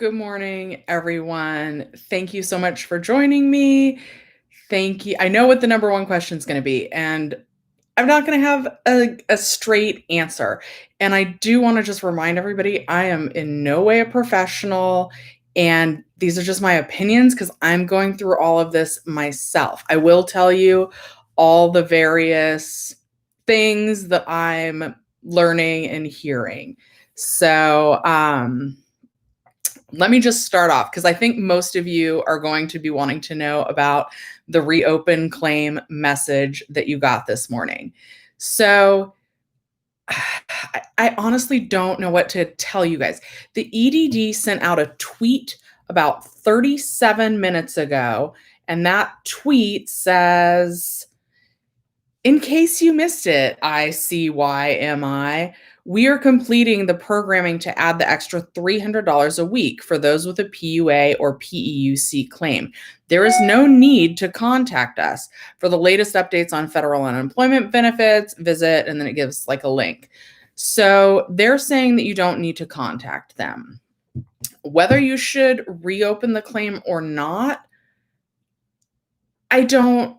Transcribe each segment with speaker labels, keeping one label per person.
Speaker 1: Good morning, everyone. Thank you so much for joining me. Thank you. I know what the number one question is going to be, and I'm not going to have a straight answer. And I do want to just remind everybody I am in no way a professional, and these are just my opinions because I'm going through all of this myself. I will tell you all the various things that I'm learning and hearing. So, let me just start off because I think most of you are going to be wanting to know about the reopen claim message that you got this morning. So I honestly don't know what to tell you guys. The EDD sent out a tweet about 37 minutes ago, and that tweet says, in case you missed it, ICYMI, we are completing the programming to add the extra $300 a week for those with a PUA or PEUC claim. There is no need to contact us. For the latest updates on federal unemployment benefits, visit, and then it gives like a link. So they're saying that you don't need to contact them. Whether you should reopen the claim or not, I don't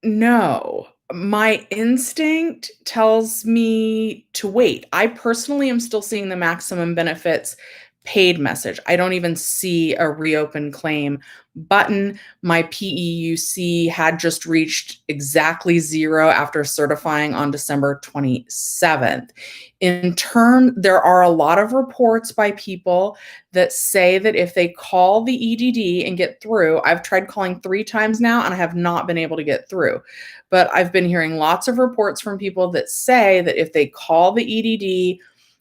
Speaker 1: know. My instinct tells me to wait. I personally am still seeing the maximum benefits paid message. I don't even see a reopen claim button. My PEUC had just reached exactly zero after certifying on December 27th. There are a lot of reports by people that say that if they call the EDD and get through, I've tried calling 3 times now and I have not been able to get through. But I've been hearing lots of reports from people that say that if they call the EDD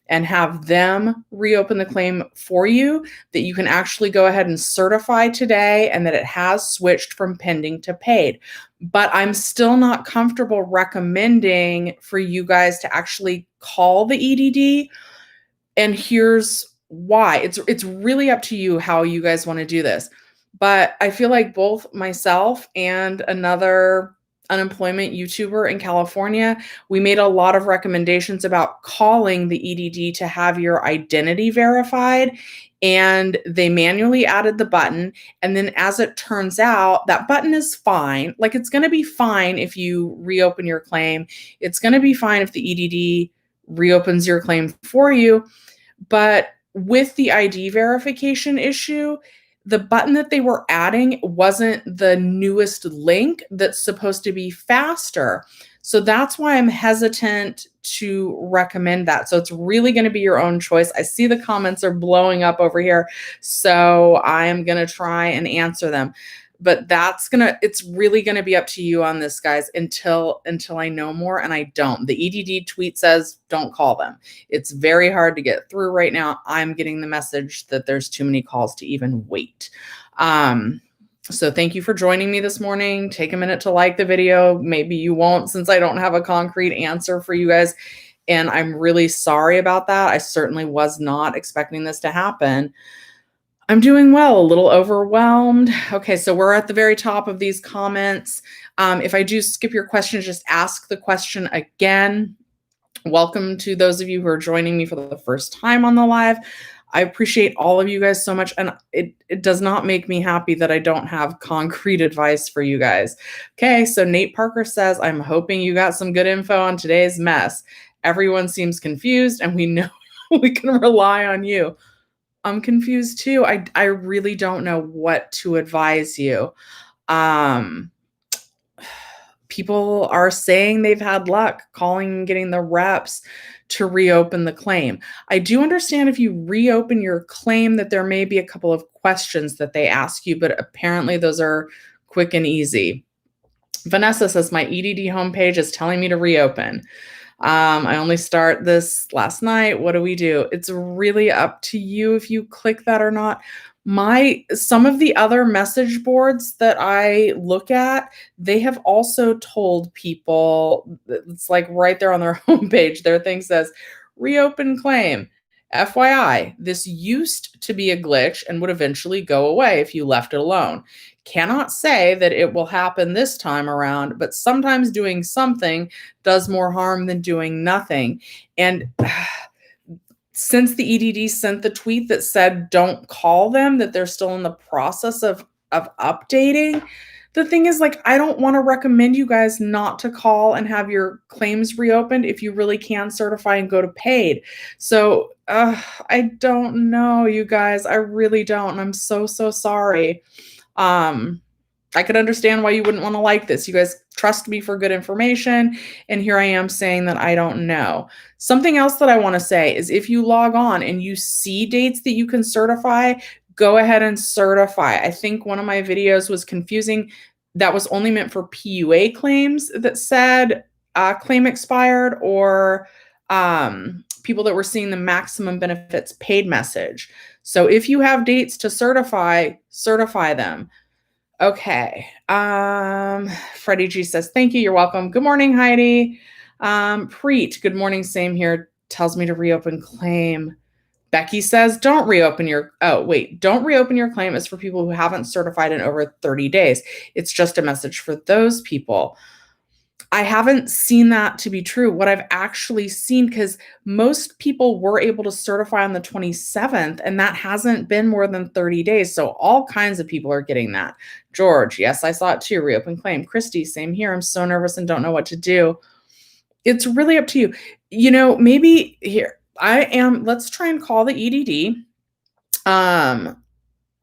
Speaker 1: and have them reopen the claim for you, that you can actually go ahead and certify today and that it has switched from pending to paid. But I'm still not comfortable recommending for you guys to actually call the EDD. And here's why. It's really up to you how you guys want to do this. But I feel like both myself and another unemployment YouTuber in California, we made a lot of recommendations about calling the EDD to have your identity verified. And they manually added the button. And then as it turns out, that button is fine. Like it's going to be fine if you reopen your claim. It's going to be fine if the EDD reopens your claim for you. But with the ID verification issue, the button that they were adding wasn't the newest link that's supposed to be faster. So that's why I'm hesitant to recommend that. So it's really going to be your own choice. I see the comments are blowing up over here. So I am going to try and answer them. But it's really going to be up to you on this, guys, until I know more, and I don't. The EDD tweet says don't call them. It's very hard to get through right now. I'm getting the message that there's too many calls to even wait. So thank you for joining me this morning. Take a minute to like the video. Maybe you won't, since I don't have a concrete answer for you guys. And I'm really sorry about that. I certainly was not expecting this to happen. I'm doing well, a little overwhelmed. Okay, so we're at the very top of these comments. If I do skip your question, just ask the question again. Welcome to those of you who are joining me for the first time on the live. I appreciate all of you guys so much, and it does not make me happy that I don't have concrete advice for you guys. Okay, so Nate Parker says, I'm hoping you got some good info on today's mess. Everyone seems confused, and we know we can rely on you. I'm confused too. I really don't know what to advise you. People are saying they've had luck calling and getting the reps to reopen the claim. I do understand if you reopen your claim that there may be a couple of questions that they ask you, but apparently those are quick and easy. Vanessa says, my EDD homepage is telling me to reopen. I only start this last night. What do we do? It's really up to you if you click that or not. Some of the other message boards that I look at, they have also told people, it's like right there on their homepage, their thing says, reopen claim. FYI, this used to be a glitch and would eventually go away if you left it alone. Cannot say that it will happen this time around, but sometimes doing something does more harm than doing nothing. And since the EDD sent the tweet that said don't call them, that they're still in the process of updating. The thing is, like, I don't want to recommend you guys not to call and have your claims reopened if you really can certify and go to paid. So I don't know, you guys. I really don't. And I'm so sorry. I could understand why you wouldn't want to like this. You guys trust me for good information, and here I am saying that I don't know. Something else that I want to say is if you log on and you see dates that you can certify, go ahead and certify. I think one of my videos was confusing. That was only meant for PUA claims that said claim expired, or people that were seeing the maximum benefits paid message. So if you have dates to certify, certify them. Okay. Freddie G says, thank you. You're welcome. Good morning, Heidi. Preet, good morning. Same here. Tells me to reopen claim. Becky says, don't reopen your claim. It's for people who haven't certified in over 30 days. It's just a message for those people. I haven't seen that to be true. What I've actually seen, because most people were able to certify on the 27th, and that hasn't been more than 30 days. So all kinds of people are getting that. George, yes, I saw it too. Reopen claim. Christy, same here. I'm so nervous and don't know what to do. It's really up to you. You know, maybe here let's try and call the EDD.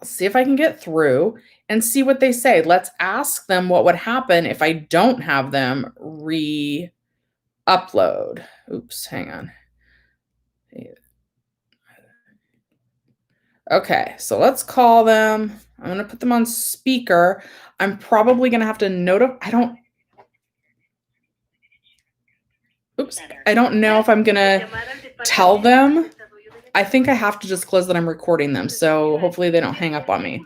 Speaker 1: See if I can get through and see what they say. Let's ask them what would happen if I don't have them re-upload. Oops, hang on. Okay, so let's call them. I'm going to put them on speaker. I'm probably going to have to I don't know if I'm going to tell them. I think I have to disclose that I'm recording them, so hopefully they don't hang up on me.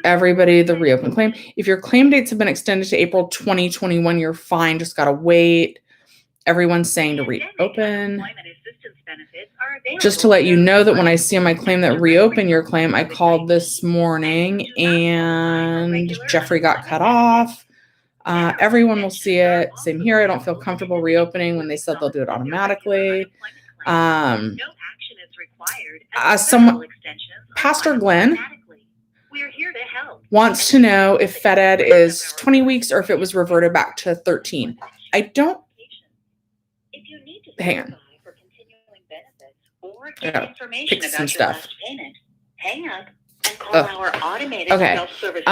Speaker 1: Everybody, the reopen claim. If your claim dates have been extended to April 2021, you're fine. Just gotta wait. Everyone's saying to reopen. Just to let you know that when I see on my claim that reopen your claim, I called this morning and Jeffrey got cut off. Everyone will see it. Same here. I don't feel comfortable reopening when they said they'll do it automatically. Pastor Glenn wants to know if FedEd is 20 weeks or if it was reverted back to 13. I don't. Hang on. Pick some stuff. Hang up and call our automated self-service.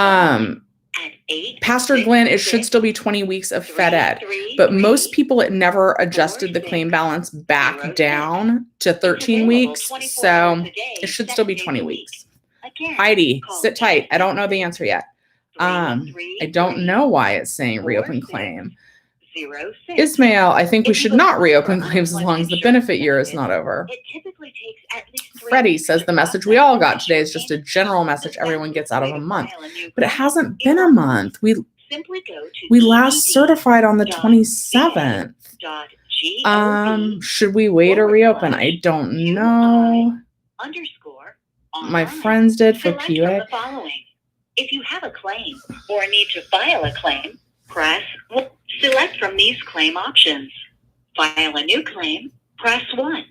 Speaker 1: Pastor Glenn, it should still be 20 weeks of FedEd, but most people, it never adjusted the claim balance back down to 13 weeks, so it should still be 20 weeks. Heidi, sit tight. I don't know the answer yet. I don't know why it's saying reopen claim. Ismail, I think we should not reopen claims as long as the benefit year is not over. Freddie says the message we all got today is just a general message everyone gets out of a month, but it hasn't been a month. We last certified on the 27th. Should we wait or reopen? I don't know. My friends did for PUA.
Speaker 2: If you have a claim or need to file a claim, select from these claim options. File a new claim, press 1.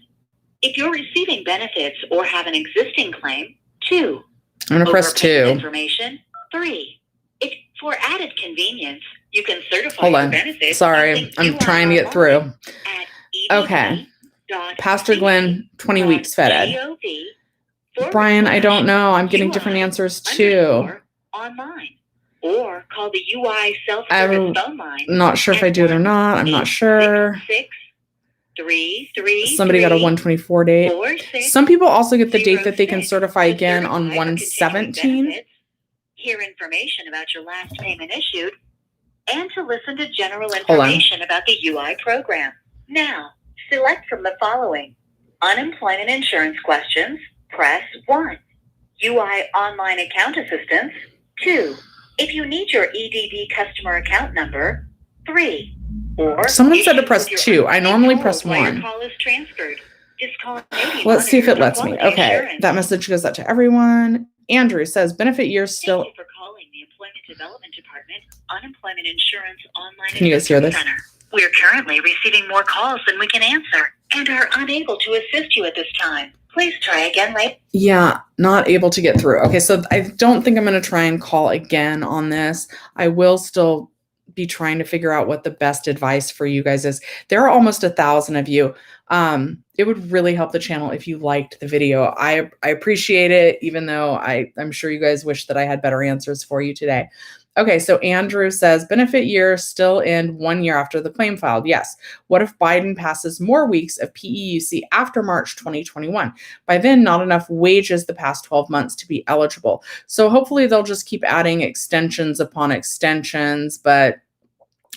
Speaker 2: If you're receiving benefits or have an existing claim, 2.
Speaker 1: I'm going to press 2.
Speaker 2: Information, 3. If for added convenience, you can certify your benefits.
Speaker 1: Sorry, I'm trying to get through. Okay. Pastor Glenn, 20 weeks FedEd. Brian, I don't know. I'm getting different answers too.
Speaker 2: Online. Or call the UI self-service phone line.
Speaker 1: I'm not sure if I do it or not. I'm not sure.
Speaker 2: 633.
Speaker 1: Somebody got a 124 date. Some people also get the date that they can certify again on 117.
Speaker 2: Hear information about your last payment issued, and to listen to general information about the UI program. Now, select from the following. Unemployment insurance questions, press 1. UI online account assistance, 2. If you need your EDD customer account number, 3. Or
Speaker 1: someone said to press 2. I normally press 1.
Speaker 2: Call is transferred.
Speaker 1: Let's see if it lets me. Okay, that message goes out to everyone. Andrew says benefit years still.
Speaker 2: Thank you for calling the Employment Development Department Unemployment Insurance Online.
Speaker 1: Can you guys hear this?
Speaker 2: Center. We're currently receiving more calls than we can answer and are unable to assist you at this time. Please try again later.
Speaker 1: Yeah, not able to get through. Okay, so I don't think I'm going to try and call again on this. I will still be trying to figure out what the best advice for you guys is. There are almost 1,000 of you. It would really help the channel if you liked the video. I appreciate it, even though I'm sure you guys wish that I had better answers for you today. Okay, so Andrew says, benefit year still end 1 year after the claim filed. Yes. What if Biden passes more weeks of PEUC after March 2021? By then, not enough wages the past 12 months to be eligible. So hopefully they'll just keep adding extensions upon extensions, but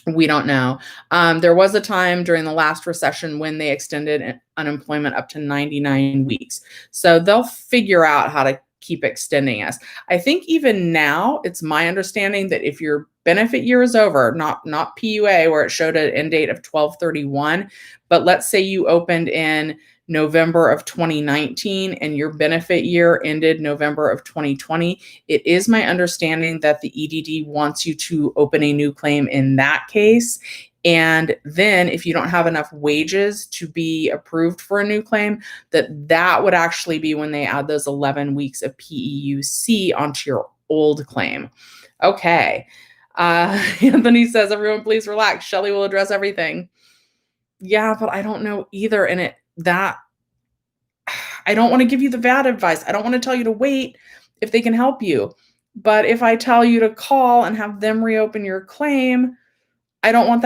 Speaker 1: we don't know. There was a time during the last recession when they extended unemployment up to 99 weeks. So they'll figure out how to keep extending us. I think even now, it's my understanding that if your benefit year is over, not PUA where it showed an end date of 12/31, but let's say you opened in November of 2019 and your benefit year ended November of 2020, it is my understanding that the EDD wants you to open a new claim in that case. And then if you don't have enough wages to be approved for a new claim, that would actually be when they add those 11 weeks of PEUC onto your old claim. Okay. Anthony says, everyone please relax. Shelly will address everything. Yeah, but I don't know either. And I don't want to give you the bad advice. I don't want to tell you to wait if they can help you. But if I tell you to call and have them reopen your claim, I don't want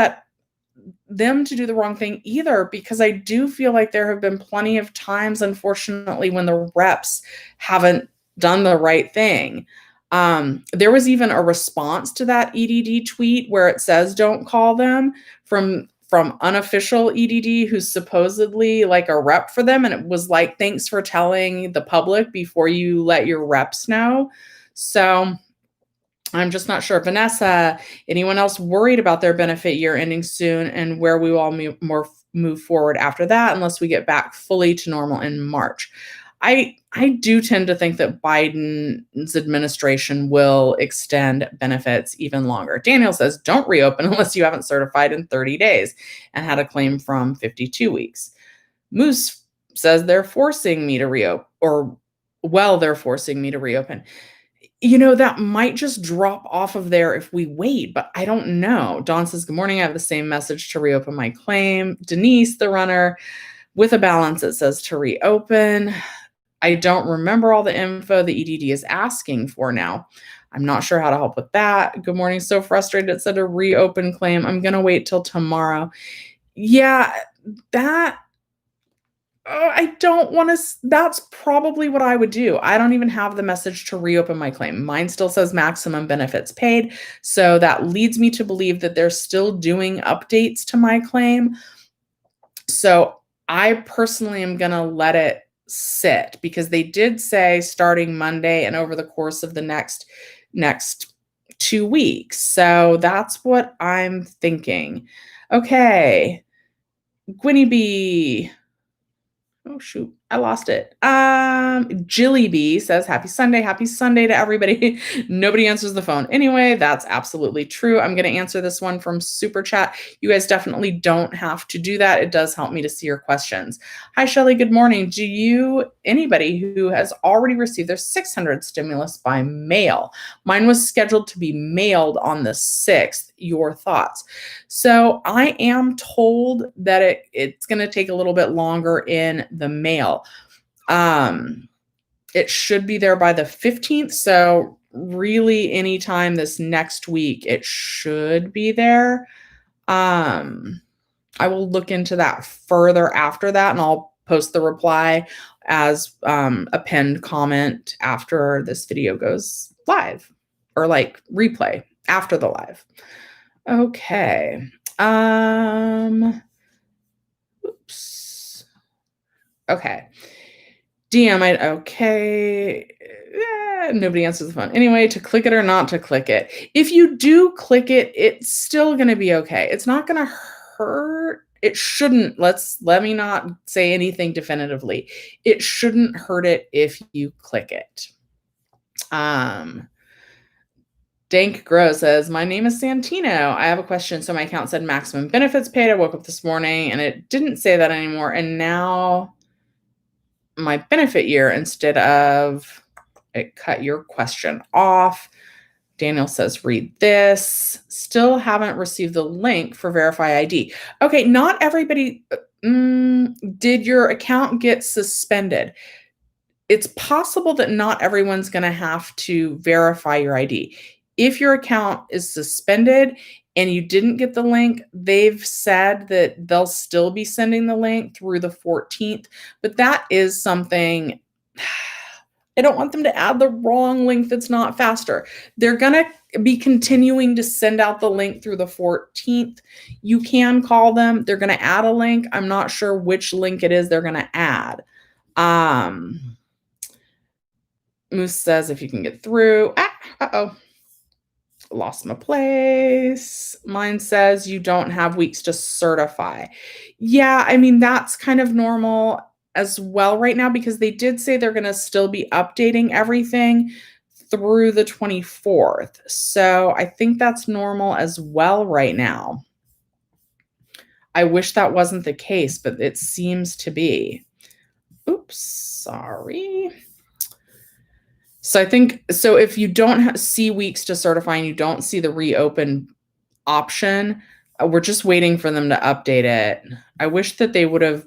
Speaker 1: them to do the wrong thing either, because I do feel like there have been plenty of times, unfortunately, when the reps haven't done the right thing. There was even a response to that EDD tweet where it says don't call them from unofficial EDD who's supposedly like a rep for them, and it was like, thanks for telling the public before you let your reps know. So I'm just not sure. Vanessa, anyone else worried about their benefit year ending soon and where we will all move forward after that, unless we get back fully to normal in March? I do tend to think that Biden's administration will extend benefits even longer. Daniel says, don't reopen unless you haven't certified in 30 days and had a claim from 52 weeks. Moose says they're forcing me to reopen, they're forcing me to reopen. That might just drop off of there if we wait, but I don't know. Dawn says, good morning. I have the same message to reopen my claim. Denise, the runner, with a balance, it says to reopen. I don't remember all the info the EDD is asking for now. I'm not sure how to help with that. Good morning. So frustrated. It said a reopen claim. I'm going to wait till tomorrow. Yeah, I don't want to. That's probably what I would do. I don't even have the message to reopen my claim. Mine still says maximum benefits paid. So that leads me to believe that they're still doing updates to my claim. So I personally am going to let it sit, because they did say starting Monday and over the course of the next 2 weeks. So that's what I'm thinking. Okay. Gwynnie B. Oh, shoot. I lost it. Jilly B says, happy Sunday to everybody. Nobody answers the phone. Anyway, that's absolutely true. I'm going to answer this one from Super Chat. You guys definitely don't have to do that. It does help me to see your questions. Hi, Shelly. Good morning. Anybody who has already received their 600 stimulus by mail? Mine was scheduled to be mailed on the 6th. Your thoughts? So I am told that it's going to take a little bit longer in the mail. It should be there by the 15th. So really anytime this next week, it should be there. I will look into that further after that, and I'll post the reply as a pinned comment after this video goes live, or like replay after the live. Okay. Oops. Okay. Okay. Nobody answers the phone. Anyway, to click it or not to click it. If you do click it, it's still going to be okay. It's not going to hurt. It shouldn't. Let me not say anything definitively. It shouldn't hurt it if you click it. Dank Grow says, my name is Santino. I have a question. So my account said maximum benefits paid. I woke up this morning and it didn't say that anymore. And now my benefit year, instead of it cut your question off. Daniel says, read this. Still haven't received the link for Verify ID. Okay, not everybody. Did your account get suspended? It's possible that not everyone's going to have to verify your ID. If your account is suspended and you didn't get the link, they've said that they'll still be sending the link through the 14th, but that is something. I don't want them to add the wrong link that's not faster. They're going to be continuing to send out the link through the 14th. You can call them. They're going to add a link. I'm not sure which link it is they're going to add. Moose says, if you can get through. Lost my place. Mine says you don't have weeks to certify. Yeah, I mean, that's kind of normal as well right now, because they did say they're going to still be updating everything through the 24th. So I think that's normal as well right now. I wish that wasn't the case, but it seems to be. Oops, sorry. So I think, so if you don't see weeks to certify and you don't see the reopen option, we're just waiting for them to update it. I wish that they would have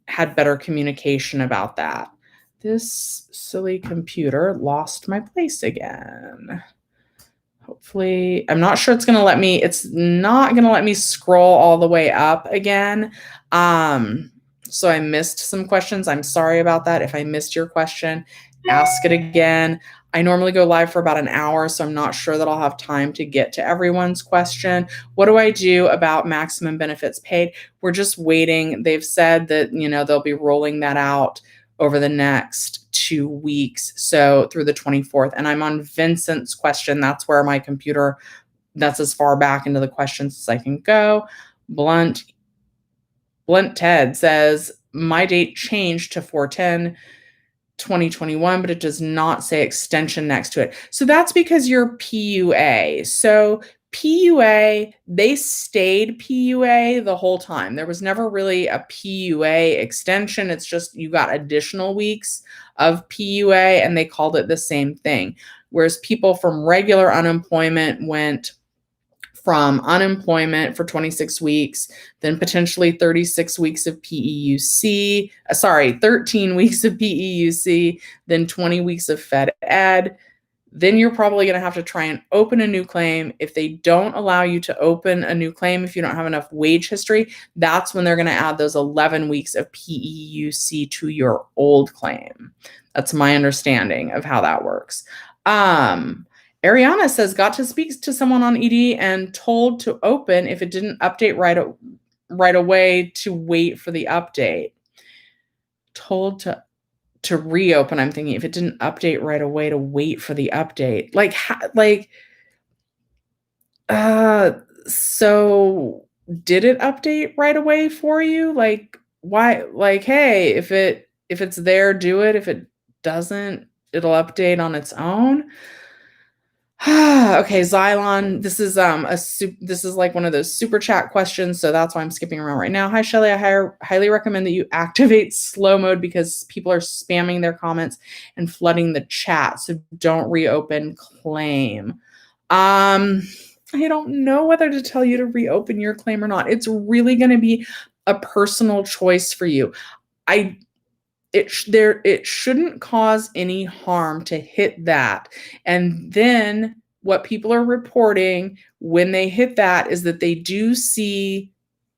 Speaker 1: had better communication about that. This silly computer lost my place again. Hopefully, I'm not sure it's going to let me, it's not going to let me scroll all the way up again. So I missed some questions. I'm sorry about that. If I missed your question, ask it again. I normally go live for about an hour, so I'm not sure that I'll have time to get to everyone's question. What do I do about maximum benefits paid? We're just waiting. They've said that, they'll be rolling that out over the next 2 weeks, so through the 24th. And I'm on Vincent's question. That's where my computer, that's as far back into the questions as I can go. Blunt Ted says, my date changed to 4/10/2021, but it does not say extension next to it. So that's because you're PUA. So PUA, they stayed PUA the whole time. There was never really a PUA extension. It's just you got additional weeks of PUA and they called it the same thing. Whereas people from regular unemployment went from unemployment for 26 weeks, then potentially 36 weeks of PEUC, 13 weeks of PEUC, then 20 weeks of Fed Ed. Then you're probably going to have to try and open a new claim. If they don't allow you to open a new claim, if you don't have enough wage history, that's when they're going to add those 11 weeks of PEUC to your old claim. That's my understanding of how that works. Ariana says, got to speak to someone on ED and told to open if it didn't update right away to wait for the update. Told to reopen. I'm thinking if it didn't update right away to wait for the update. So did it update right away for you? Why? Hey, if it's there, do it. If it doesn't, it'll update on its own. Okay, Xylon, this is like one of those super chat questions, so that's why I'm skipping around right now. Hi, Shelly, I highly recommend that you activate slow mode because people are spamming their comments and flooding the chat, so don't reopen claim. I don't know whether to tell you to reopen your claim or not. It's really going to be a personal choice for you. It shouldn't cause any harm to hit that. And then what people are reporting when they hit that is that they do see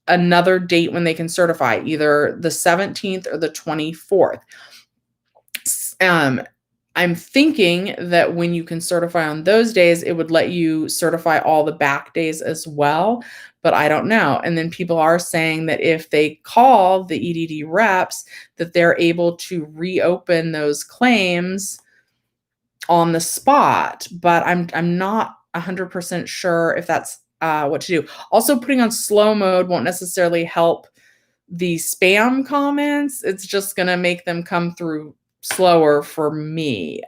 Speaker 1: another date when they can certify, either the 17th or the 24th. I'm thinking that when you can certify on those days, it would let you certify all the back days as well, but I don't know. And then people are saying that if they call the EDD reps, that they're able to reopen those claims on the spot, but I'm not 100% sure if that's what to do. Also, putting on slow mode won't necessarily help the spam comments. It's just going to make them come through slower for me.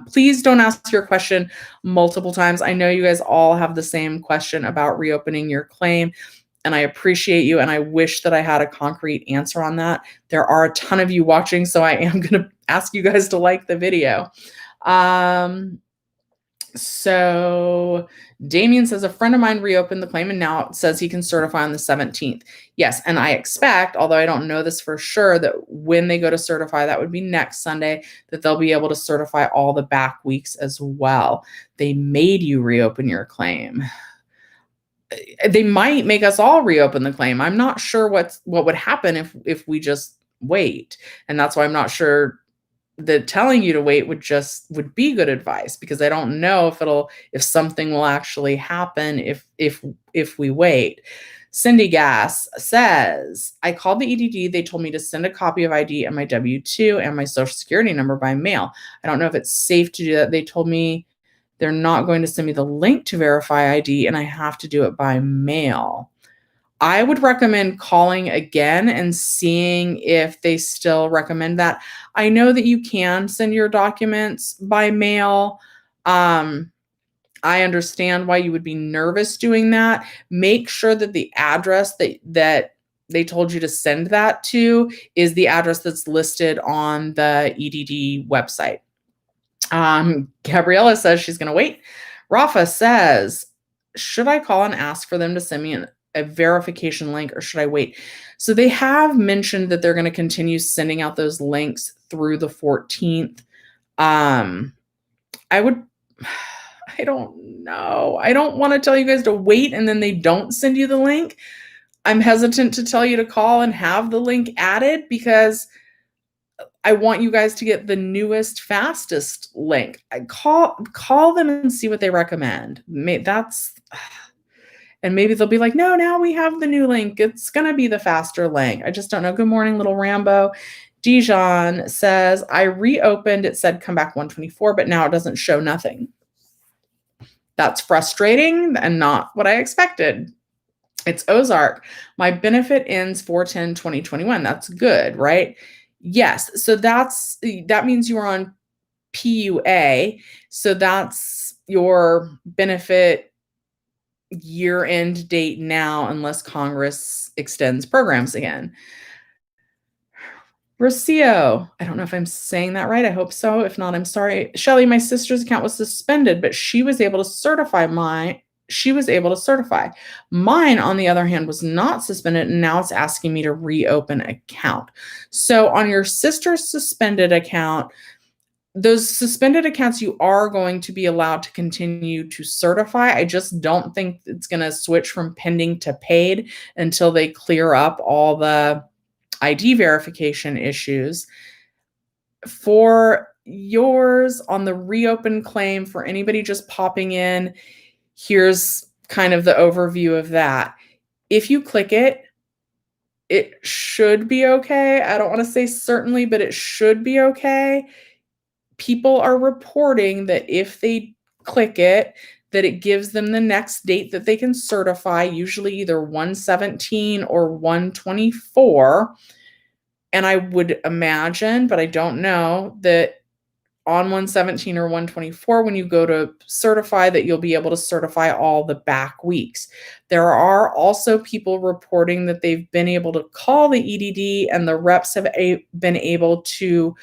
Speaker 1: Please don't ask your question multiple times. I know you guys all have the same question about reopening your claim, and I appreciate you, and I wish that I had a concrete answer on that. There are a ton of you watching, so I am going to ask you guys to like the video. So Damien says, a friend of mine reopened the claim and now says he can certify on the 17th. Yes, and I expect, although I don't know this for sure, that when they go to certify, that would be next Sunday, that they'll be able to certify all the back weeks as well. They made you reopen your claim. They might make us all reopen the claim. I'm not sure what would happen if we just wait. And that's why I'm not sure that telling you to wait would be good advice, because I don't know if something will actually happen if we wait. Cindy Gass says, I called the EDD. They told me to send a copy of ID and my W-2 and my social security number by mail. I don't know if it's safe to do that. They told me they're not going to send me the link to verify ID and I have to do it by mail. I would recommend calling again and seeing if they still recommend that. I know that you can send your documents by mail. I understand why you would be nervous doing that. Make sure that the address that they told you to send that to is the address that's listed on the EDD website. Gabriella says she's going to wait. Rafa says, should I call and ask for them to send me a verification link, or should I wait? So they have mentioned that they're going to continue sending out those links through the 14th. I don't know. I don't want to tell you guys to wait and then they don't send you the link. I'm hesitant to tell you to call and have the link added because I want you guys to get the newest, fastest link. I call them and see what they recommend. And maybe they'll be like, no, now we have the new link. It's going to be the faster link. I just don't know. Good morning, little Rambo. Dijon says, I reopened. It said come back 124, but now it doesn't show nothing. That's frustrating and not what I expected. It's Ozark. My benefit ends 4/10/2021. That's good, right? Yes. So that means you are on PUA. So that's your benefit year-end date now, unless Congress extends programs again. Rocio, I don't know if I'm saying that right. I hope so. If not, I'm sorry. Shelly, my sister's account was suspended, but she was able to certify mine, on the other hand, was not suspended, and now it's asking me to reopen account. So on your sister's suspended account, those suspended accounts, you are going to be allowed to continue to certify. I just don't think it's going to switch from pending to paid until they clear up all the ID verification issues. For yours on the reopen claim, for anybody just popping in, here's kind of the overview of that. If you click it, it should be okay. I don't want to say certainly, but it should be okay. People are reporting that if they click it, that it gives them the next date that they can certify, usually either 1/17 or 1/24. And I would imagine, but I don't know, that on 1/17 or 1/24, when you go to certify, that you'll be able to certify all the back weeks. There are also people reporting that they've been able to call the EDD and the reps have been able to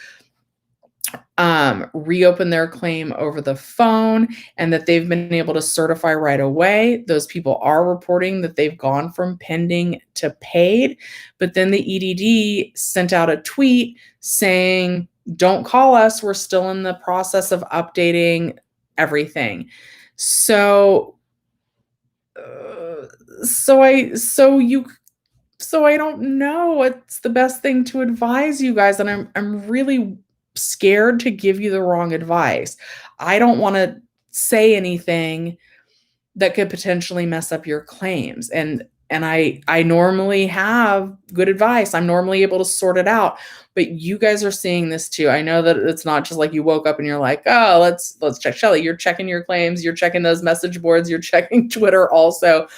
Speaker 1: reopen their claim over the phone and that they've been able to certify right away. Those people are reporting that they've gone from pending to paid, but then the EDD sent out a tweet saying, don't call us. We're still in the process of updating everything. So I don't know what's the best thing to advise you guys. And I'm really scared to give you the wrong advice. I don't want to say anything that could potentially mess up your claims. And I normally have good advice. I'm normally able to sort it out, but you guys are seeing this too. I know that it's not just like you woke up and you're like, oh, let's check. Shelly, you're checking your claims. You're checking those message boards. You're checking Twitter also.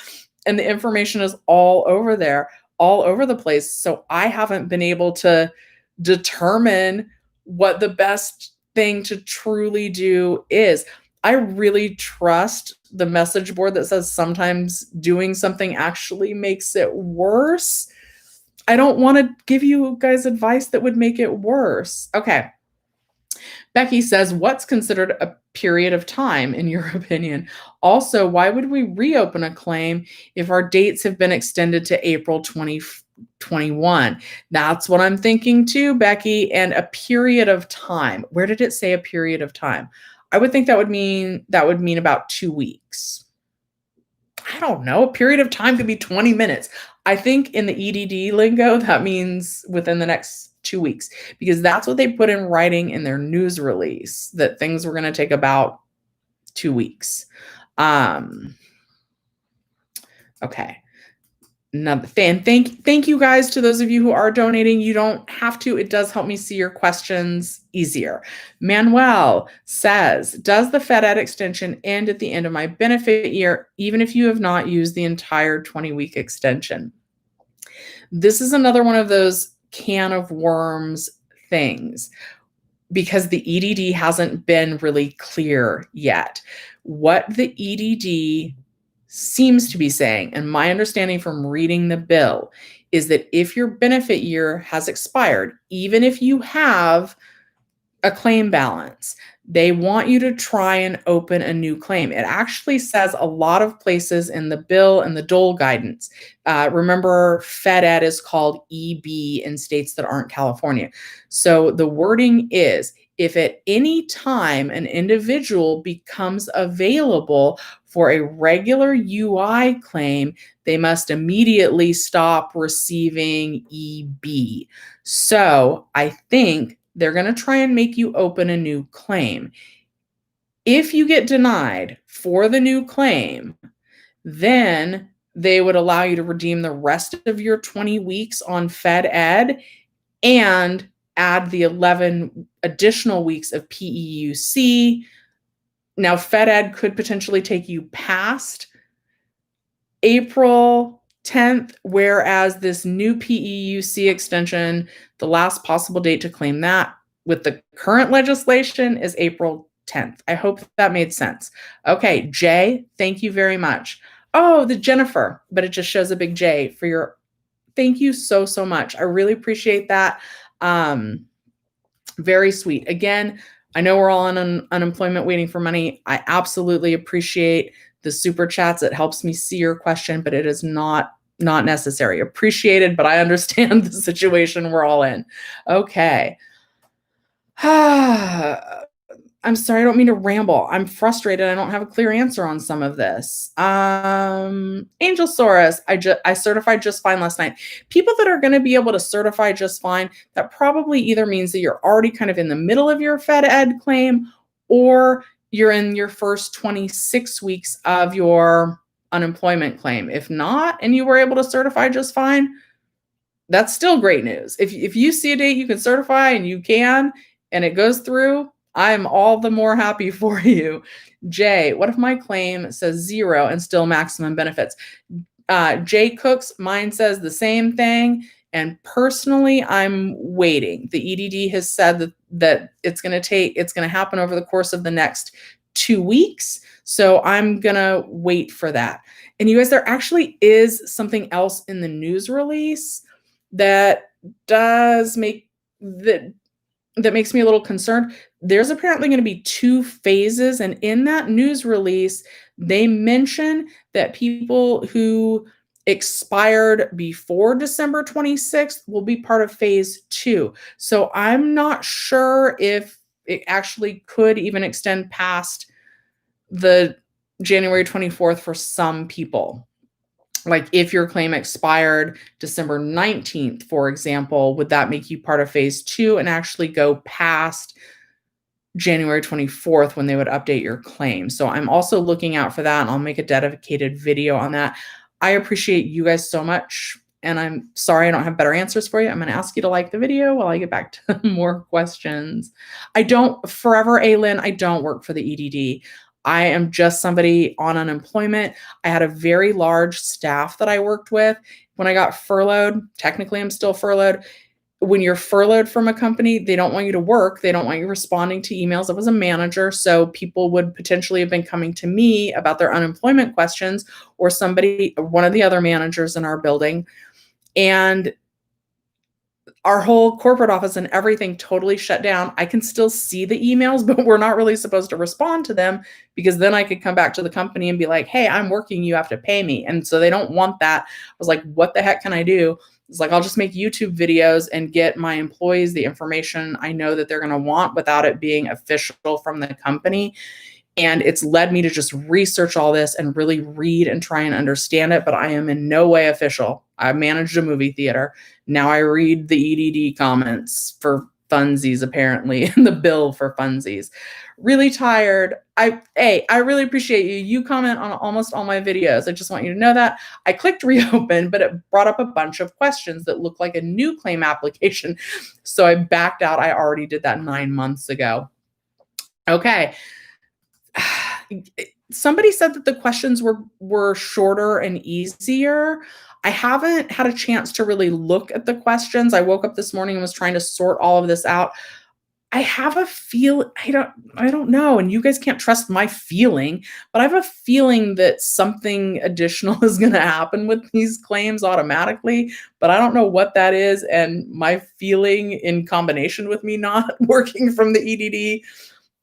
Speaker 1: And the information is all over there, all over the place. So I haven't been able to determine what the best thing to truly do is. I really trust the message board that says sometimes doing something actually makes it worse. I don't want to give you guys advice that would make it worse. Okay. Becky says, what's considered a period of time, in your opinion? Also, why would we reopen a claim if our dates have been extended to April 2021? That's what I'm thinking too, Becky. And a period of time. Where did it say a period of time? I would think that would mean about 2 weeks. I don't know. A period of time could be 20 minutes. I think in the EDD lingo, that means within the next 2 weeks, because that's what they put in writing in their news release, that things were going to take about 2 weeks. Okay. Thank you guys to those of you who are donating. You don't have to. It does help me see your questions easier. Manuel says, does the FedEd extension end at the end of my benefit year, even if you have not used the entire 20-week extension? This is another one of those can of worms things, because the EDD hasn't been really clear yet. What the EDD seems to be saying, and my understanding from reading the bill, is that if your benefit year has expired, even if you have a claim balance, they want you to try and open a new claim. It actually says a lot of places in the bill and the dole guidance. Remember, FedEd is called EB in states that aren't California. So the wording is, if at any time an individual becomes available for a regular UI claim, they must immediately stop receiving EB. So I think they're going to try and make you open a new claim. If you get denied for the new claim, then they would allow you to redeem the rest of your 20 weeks on FedEd and add the 11 additional weeks of PEUC. Now, FedEd could potentially take you past April 10th, whereas this new PEUC extension, the last possible date to claim that with the current legislation is April 10th. I hope that made sense. Okay, Jay, thank you very much. Oh, the Jennifer, but it just shows a big J for your, thank you so much. I really appreciate that. Very sweet. Again, I know we're all on unemployment waiting for money. I absolutely appreciate the super chats. It helps me see your question, but it is not necessary. Appreciated, but I understand the situation we're all in. Okay. I'm sorry, I don't mean to ramble. I'm frustrated. I don't have a clear answer on some of this. Angelsaurus, I certified just fine last night. People that are going to be able to certify just fine, that probably either means that you're already kind of in the middle of your FedEd claim, or you're in your first 26 weeks of your unemployment claim. If not, and you were able to certify just fine, that's still great news. If you see a date you can certify and you can, and it goes through, I'm all the more happy for you. Jay, what if my claim says 0 and still maximum benefits? Jay Cooks, mine says the same thing. And personally, I'm waiting. The EDD has said that it's going to happen over the course of the next 2 weeks. So I'm going to wait for that. And you guys, there actually is something else in the news release that does make that makes me a little concerned. There's apparently going to be 2 phases. And in that news release, they mention that people who expired before December 26th will be part of phase 2. So I'm not sure if it actually could even extend past the January 24th for some people. Like if your claim expired December 19th, for example, would that make you part of phase 2 and actually go past January 24th when they would update your claim? So I'm also looking out for that, and I'll make a dedicated video on that. I appreciate you guys so much, and I'm sorry I don't have better answers for you. I'm going to ask you to like the video while I get back to more questions. I don't work for the EDD. I am just somebody on unemployment. I had a very large staff that I worked with. When I got furloughed, technically I'm still furloughed, when you're furloughed from a company, they don't want you to work. They don't want you responding to emails. I was a manager, so people would potentially have been coming to me about their unemployment questions, or one of the other managers in our building. And our whole corporate office and everything totally shut down. I can still see the emails, but we're not really supposed to respond to them, because then I could come back to the company and be like, hey, I'm working, you have to pay me. And so they don't want that. I was like, what the heck can I do? It's like, I'll just make YouTube videos and get my employees the information I know that they're going to want without it being official from the company. And it's led me to just research all this and really read and try and understand it. But I am in no way official. I managed a movie theater. Now I read the EDD comments for funsies, apparently, and the bill for funsies. Really tired. I really appreciate you. You comment on almost all my videos. I just want you to know that. I clicked reopen, but it brought up a bunch of questions that look like a new claim application. So I backed out. I already did that 9 months ago. Okay. Somebody said that the questions were shorter and easier. I haven't had a chance to really look at the questions. I woke up this morning and was trying to sort all of this out. I have a feel, I don't know, and you guys can't trust my feeling, but I have a feeling that something additional is going to happen with these claims automatically, but I don't know what that is. And my feeling, in combination with me not working from the EDD,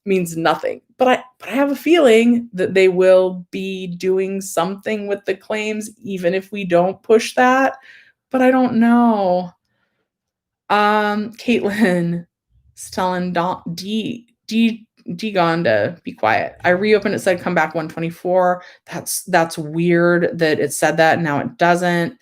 Speaker 1: means nothing. But I have a feeling that they will be doing something with the claims, even if we don't push that. But I don't know. Caitlin is telling Gonda, be quiet. I reopened, it said come back 124. That's weird that it said that and now it doesn't.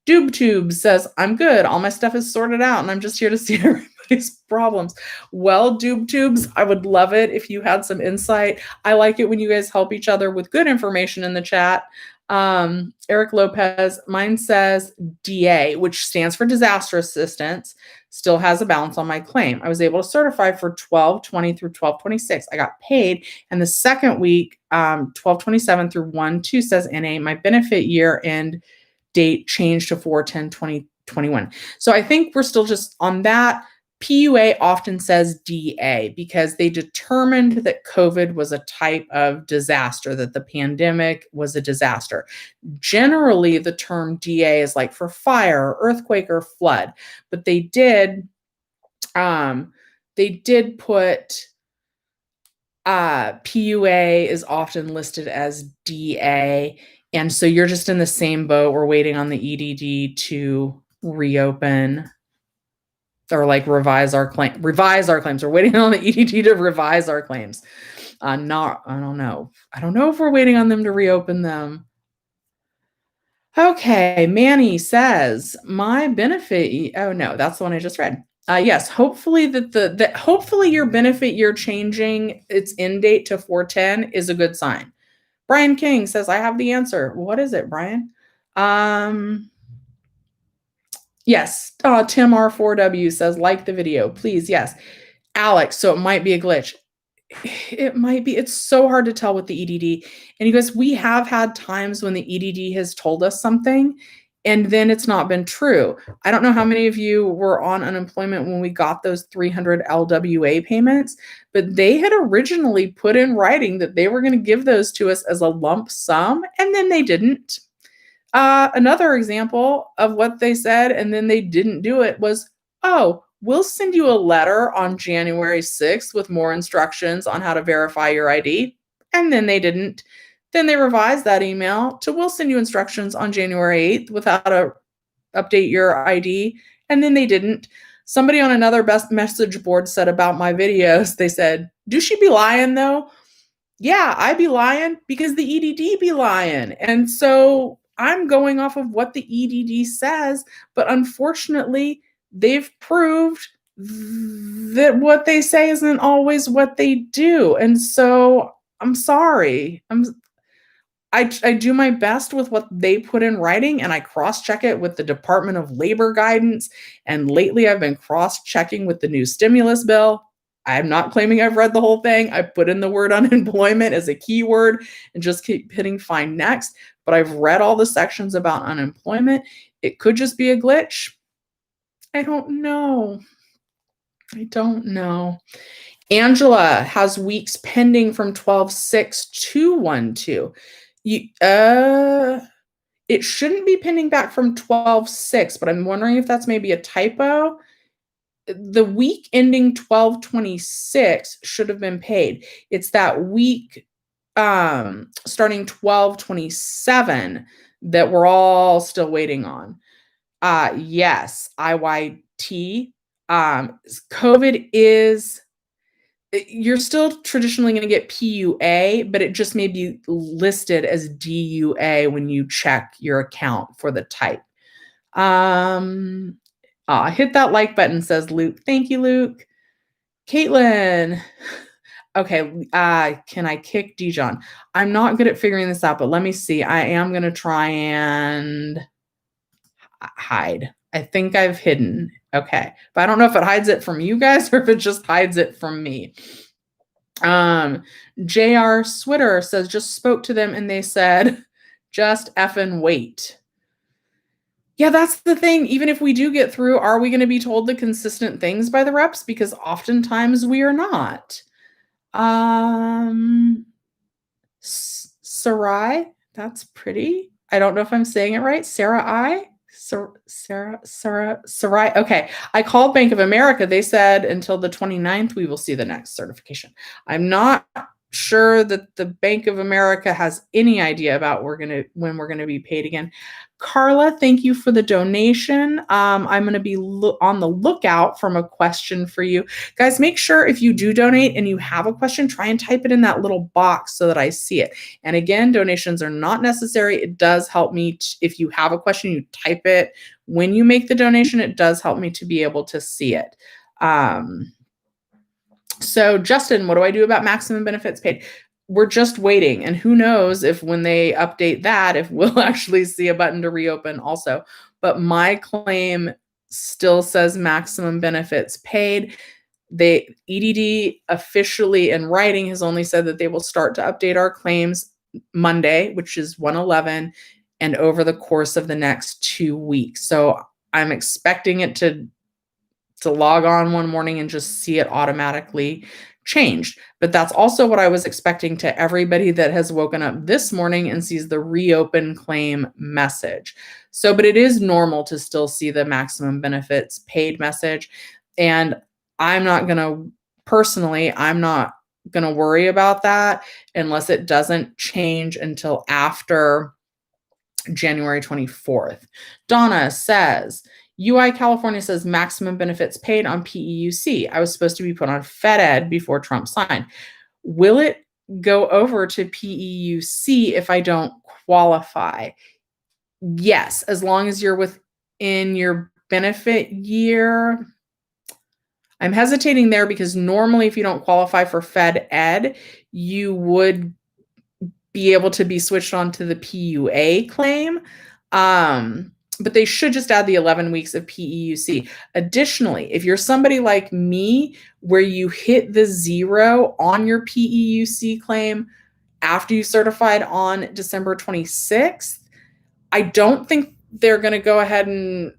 Speaker 1: DoobTube says, I'm good. All my stuff is sorted out and I'm just here to see everybody's problems. Well, DoobTubes, I would love it if you had some insight. I like it when you guys help each other with good information in the chat. Eric Lopez, mine says DA, which stands for disaster assistance, still has a balance on my claim. I was able to certify for 12/20 through 12/26. I got paid. And the second week, 12/27 through 1/2 says NA. My benefit year end date changed to 4/10/2021. So I think we're still just on that. PUA often says DA because they determined that COVID was a type of disaster, that the pandemic was a disaster. Generally, the term DA is like for fire, earthquake, or flood, but they did put PUA is often listed as DA. And so you're just in the same boat. We're waiting on the EDD to reopen or like revise our claims. We're waiting on the EDD to revise our claims. I don't know. I don't know if we're waiting on them to reopen them. Okay. Manny says my benefit. Oh no, that's the one I just read. Yes, hopefully hopefully your benefit year changing its end date to 4/10 is a good sign. Brian King says, I have the answer. What is it, Brian? Yes. Tim R4W says, like the video, please. Yes. Alex, so it might be a glitch. It might be. It's so hard to tell with the EDD. And you guys, we have had times when the EDD has told us something and then it's not been true. I don't know how many of you were on unemployment when we got those 300 LWA payments, but they had originally put in writing that they were going to give those to us as a lump sum, and then they didn't. Another example of what they said, and then they didn't do it, was, oh, we'll send you a letter on January 6th with more instructions on how to verify your ID. And then they didn't. Then they revised that email to, we'll send you instructions on January 8th with how to update your ID. And then they didn't. Somebody on another best message board said about my videos, they said, do she be lying though? Yeah, I be lying because the EDD be lying. And so I'm going off of what the EDD says, but unfortunately, they've proved that what they say isn't always what they do. And so I'm sorry. I do my best with what they put in writing, and I cross-check it with the Department of Labor guidance. And lately I've been cross-checking with the new stimulus bill. I'm not claiming I've read the whole thing. I put in the word unemployment as a keyword and just keep hitting find next. But I've read all the sections about unemployment. It could just be a glitch. I don't know. I don't know. Angela has weeks pending from 12/6 to 1/2. It shouldn't be pending back from 12/6, but I'm wondering if that's maybe a typo. The week ending 12/26 should have been paid. It's that week starting 12/27 that we're all still waiting on. Yes, IYT. COVID is, you're still traditionally going to get PUA, but it just may be listed as DUA when you check your account for the type. Hit that like button, says Luke. Thank you, Luke. Caitlin. Okay, can I kick Dijon? I'm not good at figuring this out, but let me see. I am going to try and hide. I think I've hidden. Okay, but I don't know if it hides it from you guys or if it just hides it from me. JR Switter says, just spoke to them and they said, just effing wait. Yeah, that's the thing. Even if we do get through, are we going to be told the consistent things by the reps? Because oftentimes we are not. Sarai, that's pretty. I don't know if I'm saying it right. Sarai. Okay. I called Bank of America. They said until the 29th, we will see the next certification. I'm not sure that the Bank of America has any idea about when we're going to be paid again. Carla, thank you for the donation. I'm going to be on the lookout from a question for you. Guys, make sure if you do donate and you have a question, try and type it in that little box so that I see it. And again, donations are not necessary. It does help me. If you have a question, you type it. When you make the donation, it does help me to be able to see it. So Justin, what do I do about maximum benefits paid? We're just waiting. And who knows if when they update that, if we'll actually see a button to reopen also. But my claim still says maximum benefits paid. The EDD officially in writing has only said that they will start to update our claims Monday, which is 1/11, and over the course of the next 2 weeks. So I'm expecting it to log on one morning and just see it automatically changed. But that's also what I was expecting to everybody that has woken up this morning and sees the reopen claim message. So, but it is normal to still see the maximum benefits paid message. And I'm not going to worry about that unless it doesn't change until after January 24th. Donna says, UI California says maximum benefits paid on PEUC. I was supposed to be put on FedEd before Trump signed. Will it go over to PEUC if I don't qualify? Yes, as long as you're within your benefit year. I'm hesitating there because normally if you don't qualify for FedEd, you would be able to be switched on to the PUA claim. But they should just add the 11 weeks of PEUC. Additionally, if you're somebody like me, where you hit the 0 on your PEUC claim after you certified on December 26th, I don't think they're going to go ahead and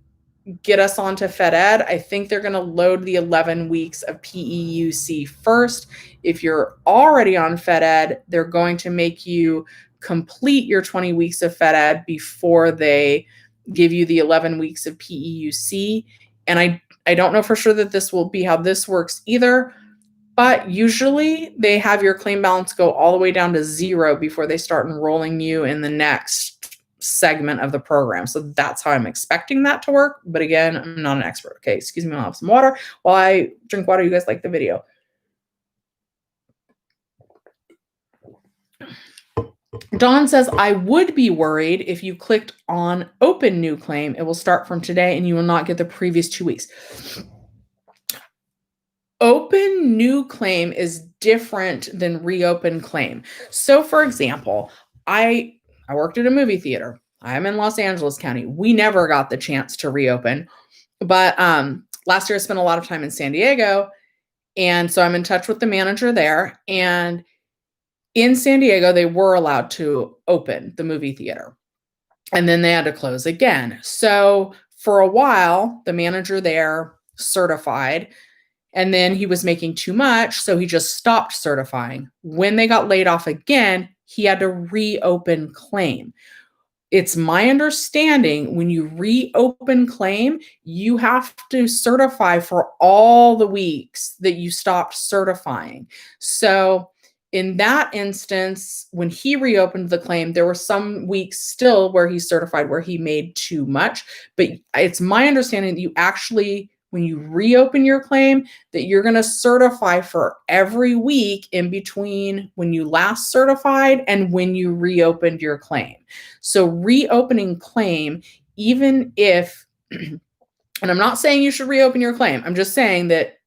Speaker 1: get us onto FedEd. I think they're going to load the 11 weeks of PEUC first. If you're already on FedEd, they're going to make you complete your 20 weeks of FedEd before they give you the 11 weeks of PEUC. And I don't know for sure that this will be how this works either, but usually they have your claim balance go all the way down to 0 before they start enrolling you in the next segment of the program. So that's how I'm expecting that to work. But again, I'm not an expert. Okay, excuse me, I'll have some water. While I drink water, you guys like the video. Dawn says, I would be worried if you clicked on open new claim. It will start from today and you will not get the previous 2 weeks. Open new claim is different than reopen claim. So for example, I worked at a movie theater. I'm in Los Angeles County. We never got the chance to reopen. But last year I spent a lot of time in San Diego. And so I'm in touch with the manager there. And in San Diego, they were allowed to open the movie theater. And then they had to close again. So For a while, the manager there certified, and then he was making too much, so he just stopped certifying. When they got laid off again, he had to reopen claim. It's my understanding when you reopen claim, you have to certify for all the weeks that you stopped certifying. So in that instance, when he reopened the claim, there were some weeks still where he certified where he made too much. But it's my understanding that you actually, when you reopen your claim, that you're going to certify for every week in between when you last certified and when you reopened your claim. So reopening claim, even if, and I'm not saying you should reopen your claim, I'm just saying that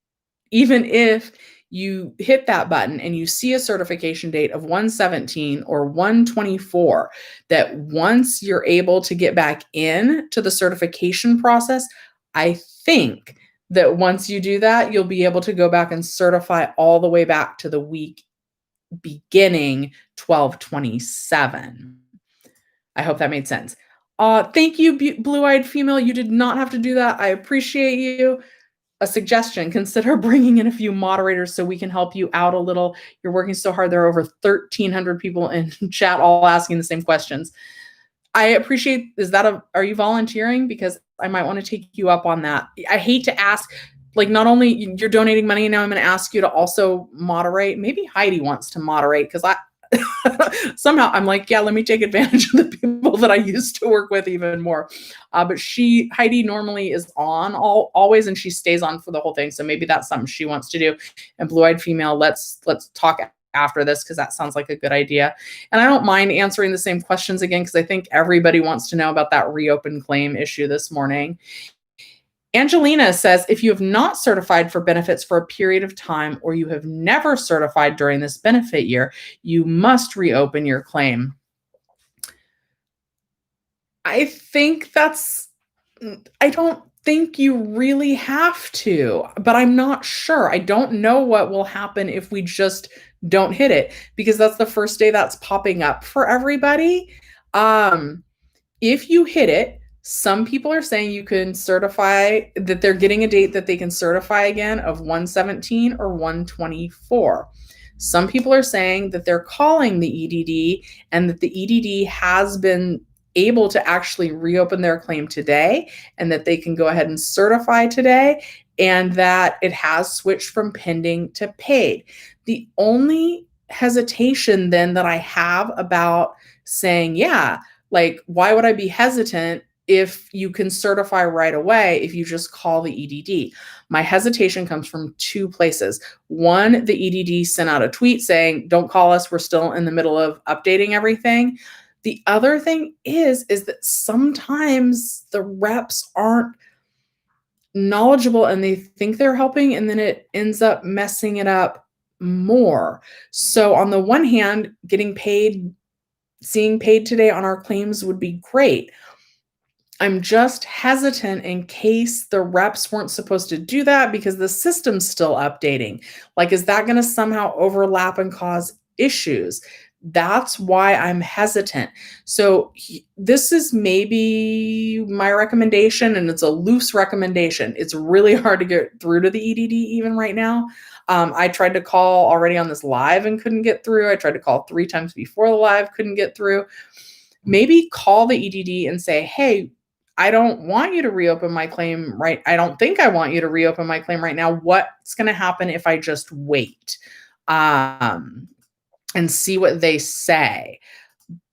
Speaker 1: even if you hit that button and you see a certification date of 117 or 124, that once you're able to get back in to the certification process, I think that once you do that, you'll be able to go back and certify all the way back to the week beginning 12/27. I hope that made sense. Thank you, blue-eyed female. You did not have to do that. I appreciate you. A suggestion, consider bringing in a few moderators so we can help you out a little. You're working so hard. There are over 1,300 people in chat all asking the same questions. I appreciate, are you volunteering? Because I might want to take you up on that. I hate to ask, like, not only you're donating money, now I'm going to ask you to also moderate. Maybe Heidi wants to moderate because somehow I'm like, yeah, let me take advantage of the people that I used to work with even more. But Heidi normally is on always, and she stays on for the whole thing. So maybe that's something she wants to do. And blue-eyed female, let's talk after this because that sounds like a good idea. And I don't mind answering the same questions again because I think everybody wants to know about that reopen claim issue this morning. Angelina says, if you have not certified for benefits for a period of time or you have never certified during this benefit year, you must reopen your claim. I don't think you really have to, but I'm not sure. I don't know what will happen if we just don't hit it because that's the first day that's popping up for everybody. If you hit it, some people are saying you can certify that they're getting a date that they can certify again of 117 or 124. Some people are saying that they're calling the EDD and that the EDD has been able to actually reopen their claim today and that they can go ahead and certify today and that it has switched from pending to paid. The only hesitation then that I have about saying, yeah, like, why would I be hesitant if you can certify right away if you just call the EDD? My hesitation comes from two places. One, the EDD sent out a tweet saying, don't call us, we're still in the middle of updating everything. The other thing is that sometimes the reps aren't knowledgeable and they think they're helping and then it ends up messing it up more. So on the one hand, seeing paid today on our claims would be great. I'm just hesitant in case the reps weren't supposed to do that because the system's still updating. Like, is that going to somehow overlap and cause issues? That's why I'm hesitant. So this is maybe my recommendation, and it's a loose recommendation. It's really hard to get through to the EDD even right now. I tried to call already on this live and couldn't get through. I tried to call 3 times before the live, couldn't get through. Maybe call the EDD and say, hey, I don't want you to reopen my claim right. I don't think I want you to reopen my claim right now. What's going to happen if I just wait and see what they say?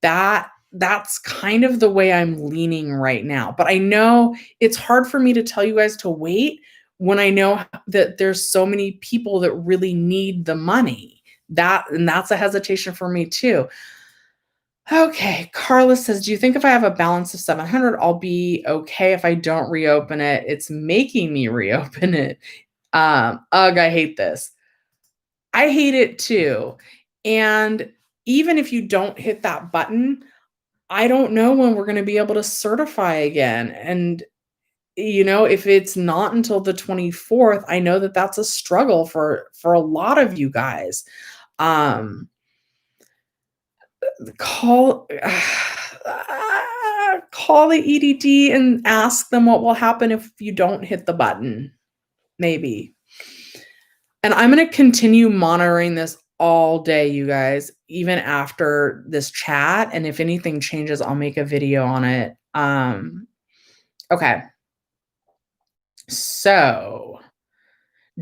Speaker 1: That's kind of the way I'm leaning right now. But I know it's hard for me to tell you guys to wait when I know that there's so many people that really need the money. That's a hesitation for me too. Okay, Carla says, do you think if I have a balance of 700, I'll be okay if I don't reopen it? It's making me reopen it. Ugh, I hate this. I hate it too. And even if you don't hit that button, I don't know when we're going to be able to certify again. And, if it's not until the 24th, I know that that's a struggle for a lot of you guys. Call call the EDD and ask them what will happen if you don't hit the button. Maybe. And I'm going to continue monitoring this all day, you guys, even after this chat. And if anything changes, I'll make a video on it. Okay. So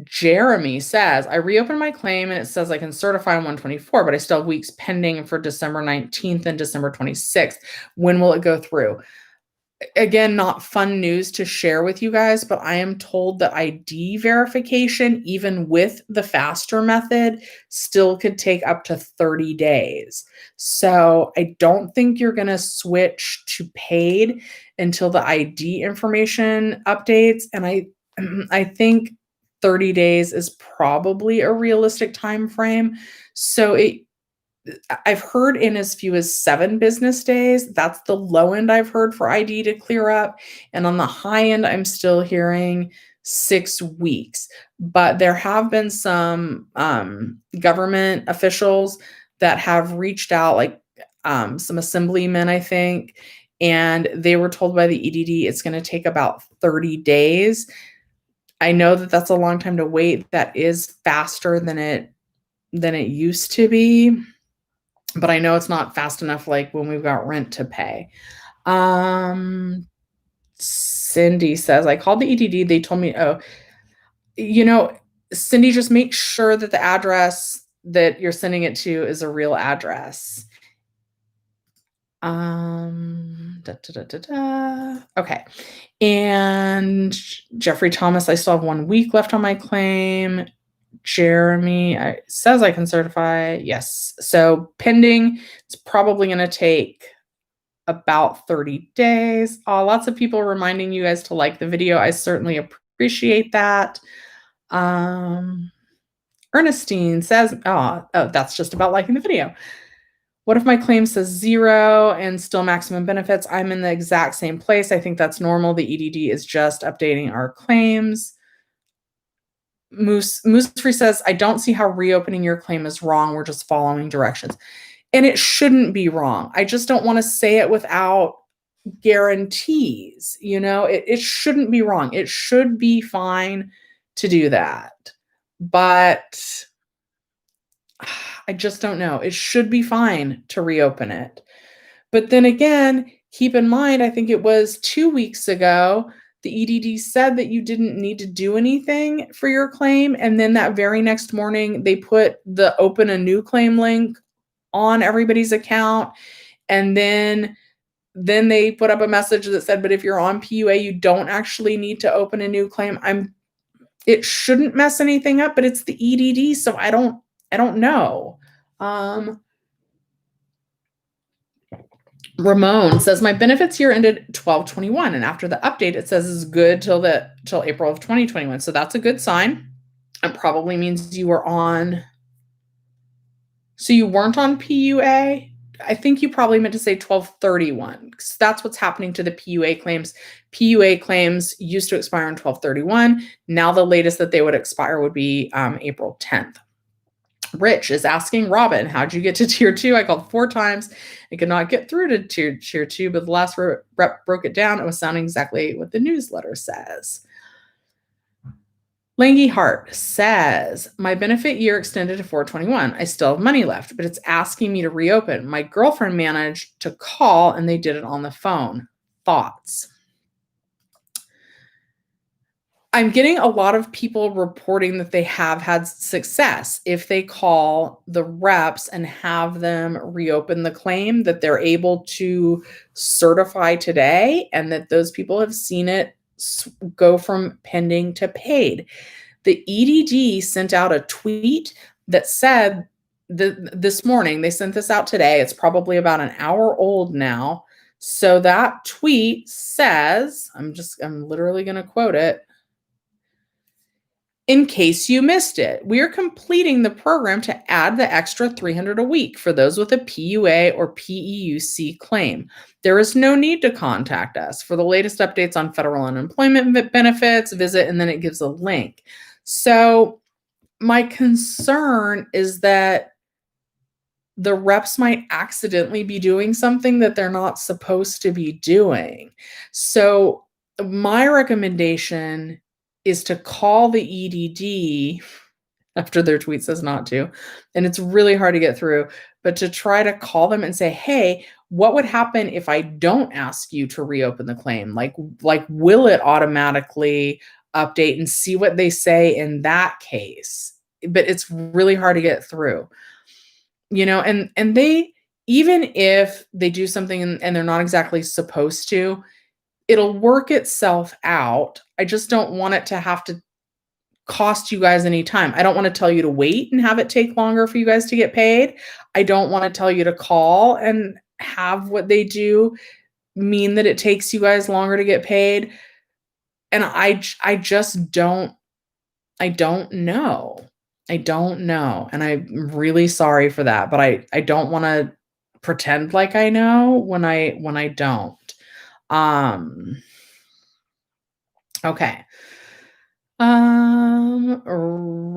Speaker 1: Jeremy says, I reopened my claim and it says I can certify on 124, but I still have weeks pending for December 19th and December 26th. When will it go through? Again, not fun news to share with you guys, but I am told that ID verification, even with the faster method, still could take up to 30 days. So I don't think you're going to switch to paid until the ID information updates. And I think 30 days is probably a realistic time frame. So I've heard in as few as 7 business days. That's the low end I've heard for ID to clear up. And on the high end, I'm still hearing 6 weeks. But there have been some government officials that have reached out, like some assemblymen, I think, and they were told by the EDD it's going to take about 30 days. I know that that's a long time to wait. That is faster than it used to be. But I know it's not fast enough like when we've got rent to pay. Cindy says, I called the EDD. They told me, Cindy, just make sure that the address that you're sending it to is a real address. Okay. And Jeffrey Thomas, I still have 1 week left on my claim. Jeremy says I can certify. Yes. So pending, it's probably going to take about 30 days. Lots of people reminding you guys to like the video. I certainly appreciate that. Ernestine says, that's just about liking the video. What if my claim says 0 and still maximum benefits? I'm in the exact same place. I think that's normal. The EDD is just updating our claims. Moose Free says, I don't see how reopening your claim is wrong. We're just following directions. And it shouldn't be wrong. I just don't want to say it without guarantees. It shouldn't be wrong. It should be fine to do that. But I just don't know. It should be fine to reopen it. But then again, keep in mind, I think it was 2 weeks ago, the EDD said that you didn't need to do anything for your claim. And then that very next morning, they put the open a new claim link on everybody's account. And then they put up a message that said, but if you're on PUA, you don't actually need to open a new claim. It shouldn't mess anything up, but it's the EDD. So I don't know. Ramon says, my benefits year ended 12/21, and after the update, it says it's good till April of 2021. So that's a good sign. It probably means you were on. So you weren't on PUA. I think you probably meant to say 12/31, because that's what's happening to the PUA claims. PUA claims used to expire on 12/31. Now the latest that they would expire would be April 10th. Rich is asking Robin, how'd you get to tier 2? I called 4 times. I could not get through to tier 2, but the last rep broke it down. It was sounding exactly what the newsletter says. Langy Hart says, my benefit year extended to 4/21. I still have money left, but it's asking me to reopen. My girlfriend managed to call and they did it on the phone. Thoughts? I'm getting a lot of people reporting that they have had success. If they call the reps and have them reopen the claim, that they're able to certify today, and that those people have seen it go from pending to paid. The EDD sent out a tweet that said this morning, they sent this out today. It's probably about an hour old now. So that tweet says, I'm literally going to quote it. In case you missed it, we are completing the program to add the extra $300 a week for those with a PUA or PEUC claim. There is no need to contact us. For the latest updates on federal unemployment benefits, visit, and then it gives a link. So my concern is that the reps might accidentally be doing something that they're not supposed to be doing. So my recommendation is to call the EDD after their tweet says not to, and it's really hard to get through, but to try to call them and say, hey, what would happen if I don't ask you to reopen the claim? Like will it automatically update, and see what they say in that case? But it's really hard to get through, and they, even if they do something and they're not exactly supposed to, it'll work itself out. I just don't want it to have to cost you guys any time. I don't want to tell you to wait and have it take longer for you guys to get paid. I don't want to tell you to call and have what they do mean that it takes you guys longer to get paid. And I just don't know. I don't know. And I'm really sorry for that, but I don't want to pretend like I know when I don't. Okay.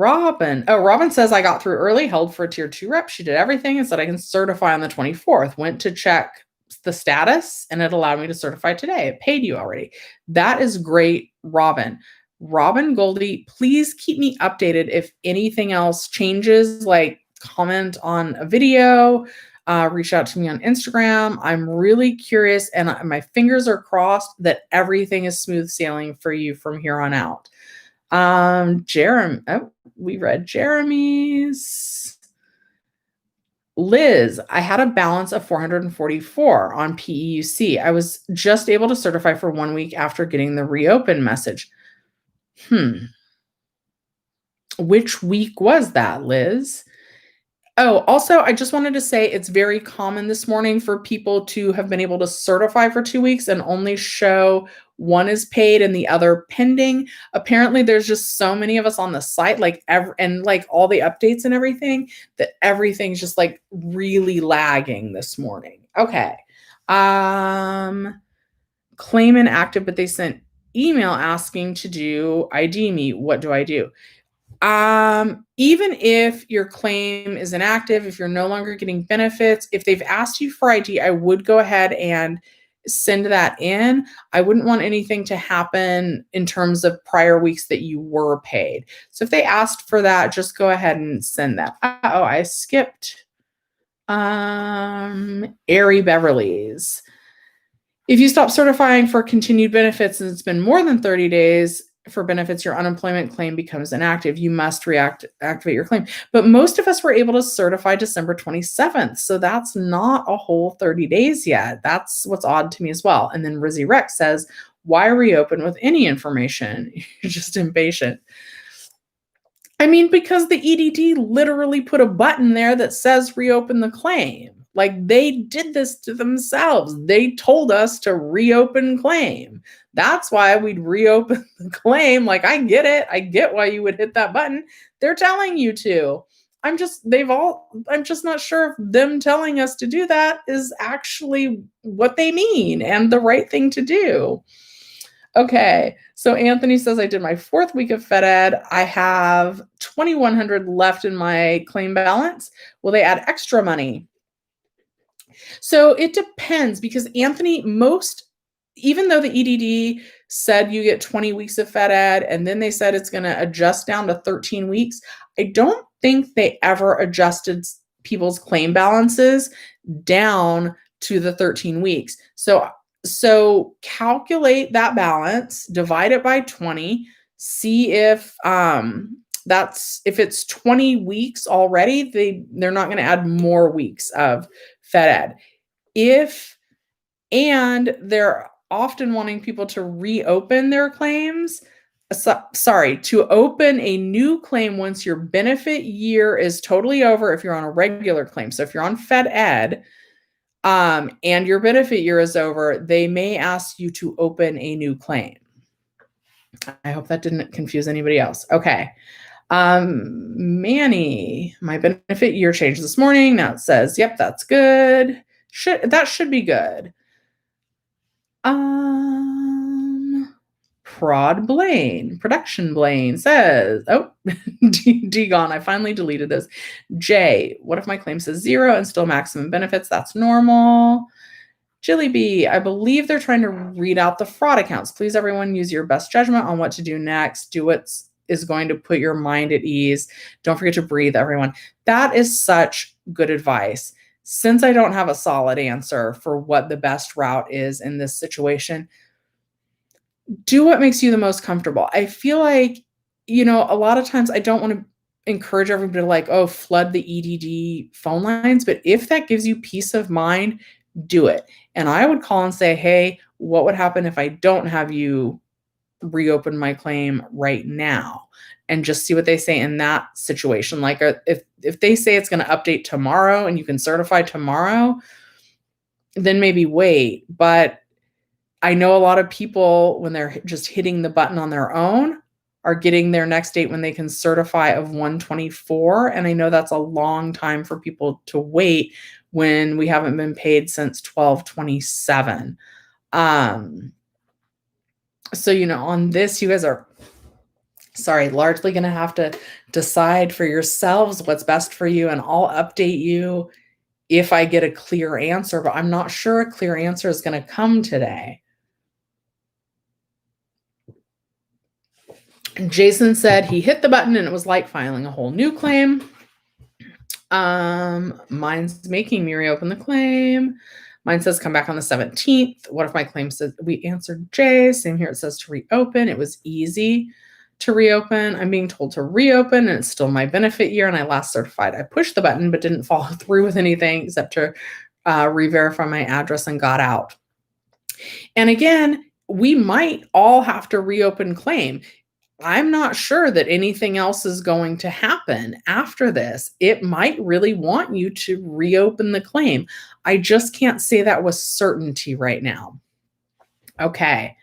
Speaker 1: Robin says, I got through early, held for a tier 2 rep. She did everything and said I can certify on the 24th. Went to check the status and it allowed me to certify today. It paid you already. That is great, Robin. Robin Goldie, please keep me updated if anything else changes, like comment on a video, reach out to me on Instagram. I'm really curious, and my fingers are crossed that everything is smooth sailing for you from here on out. Jeremy, we read Jeremy's. Liz, I had a balance of 444 on PEUC. I was just able to certify for 1 week after getting the reopen message. Which week was that, Liz? Oh, also, I just wanted to say it's very common this morning for people to have been able to certify for 2 weeks and only show one is paid and the other pending. Apparently, there's just so many of us on the site, and all the updates and everything, that everything's just really lagging this morning. Okay. Claim inactive, but they sent email asking to do ID me. What do I do? Even if your claim is inactive, if you're no longer getting benefits, if they've asked you for ID, I would go ahead and send that in. I wouldn't want anything to happen in terms of prior weeks that you were paid. So if they asked for that, just go ahead and send that. Oh, I skipped Airy Beverly's. If you stop certifying for continued benefits and it's been more than 30 days for benefits, your unemployment claim becomes inactive. You must activate your claim. But most of us were able to certify December 27th. So that's not a whole 30 days yet. That's what's odd to me as well. And then Rizzy Rex says, why reopen with any information? You're just impatient. I mean, because the EDD literally put a button there that says reopen the claim. They did this to themselves. They told us to reopen claim. That's why we'd reopen the claim. I get it. I get why you would hit that button. They're telling you to. I'm just not sure if them telling us to do that is actually what they mean and the right thing to do. Okay, so Anthony says, I did my 4th week of Fed Ed. I have $2,100 left in my claim balance. Will they add extra money? So it depends, because Anthony, even though the EDD said you get 20 weeks of Fed Ed and then they said it's going to adjust down to 13 weeks, I don't think they ever adjusted people's claim balances down to the 13 weeks. So calculate that balance, divide it by 20, see if if it's 20 weeks already, they're not going to add more weeks of Fed Ed. And they're often wanting people to reopen their claims. To open a new claim once your benefit year is totally over if you're on a regular claim. So if you're on Fed Ed, and your benefit year is over, they may ask you to open a new claim. I hope that didn't confuse anybody else. Okay. Manny, my benefit year changed this morning. Now it says, yep, that's good. That should be good. Production Blaine says, oh, D gone. I finally deleted those. J, what if my claim says 0 and still maximum benefits? That's normal. Jilly B, I believe they're trying to read out the fraud accounts. Please, everyone, use your best judgment on what to do next. Do what is going to put your mind at ease. Don't forget to breathe, everyone. That is such good advice. Since I don't have a solid answer for what the best route is in this situation, do what makes you the most comfortable. I feel like, a lot of times I don't want to encourage everybody to like, oh, flood the EDD phone lines. But if that gives you peace of mind, do it. And I would call and say, hey, what would happen if I don't have you reopen my claim right now? And just see what they say in that situation. Like if they say it's going to update tomorrow and you can certify tomorrow, then maybe wait. But I know a lot of people, when they're just hitting the button on their own, are getting their next date when they can certify of 1/24. And I know that's a long time for people to wait when we haven't been paid since 12/27. So, on this, you guys are, largely going to have to decide for yourselves what's best for you. And I'll update you if I get a clear answer, but I'm not sure a clear answer is going to come today. Jason said he hit the button and it was like filing a whole new claim. Mine's making me reopen the claim. Mine says come back on the 17th. What if my claim says, we answered Jay. Same here. It says to reopen. It was easy to reopen. I'm being told to reopen and it's still my benefit year. And I last certified. I pushed the button, but didn't follow through with anything except to re-verify my address and got out. And again, we might all have to reopen claim. I'm not sure that anything else is going to happen after this. It might really want you to reopen the claim. I just can't say that with certainty right now. Okay.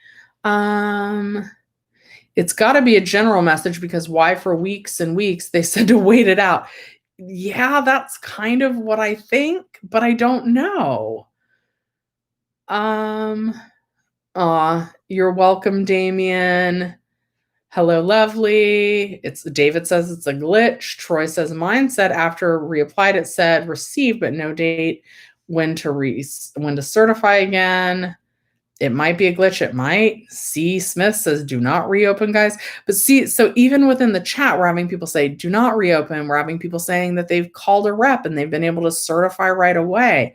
Speaker 1: It's got to be a general message because why for weeks and weeks they said to wait it out. Yeah, that's kind of what I think, but I don't know. You're welcome, Damien. Hello, lovely. David says it's a glitch. Troy says mine said after reapplied, it said receive, but no date when to certify again. It might be a glitch. It might. C. Smith says do not reopen, guys. But see, so even within the chat, we're having people say do not reopen. We're having people saying that they've called a rep and they've been able to certify right away.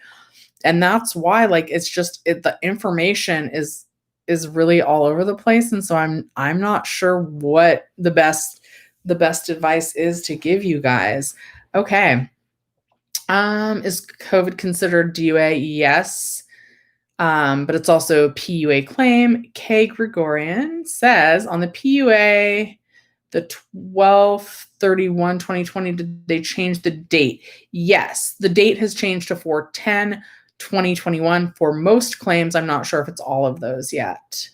Speaker 1: And that's why, it's just the information is really all over the place. And so I'm not sure what the best advice is to give you guys. Okay. Is COVID considered DUA? Yes. But it's also a PUA claim. K. Gregorian says on the PUA, the 12/31/2020, did they change the date? Yes, the date has changed to 4/10/2021 for most claims. I'm not sure if it's all of those yet.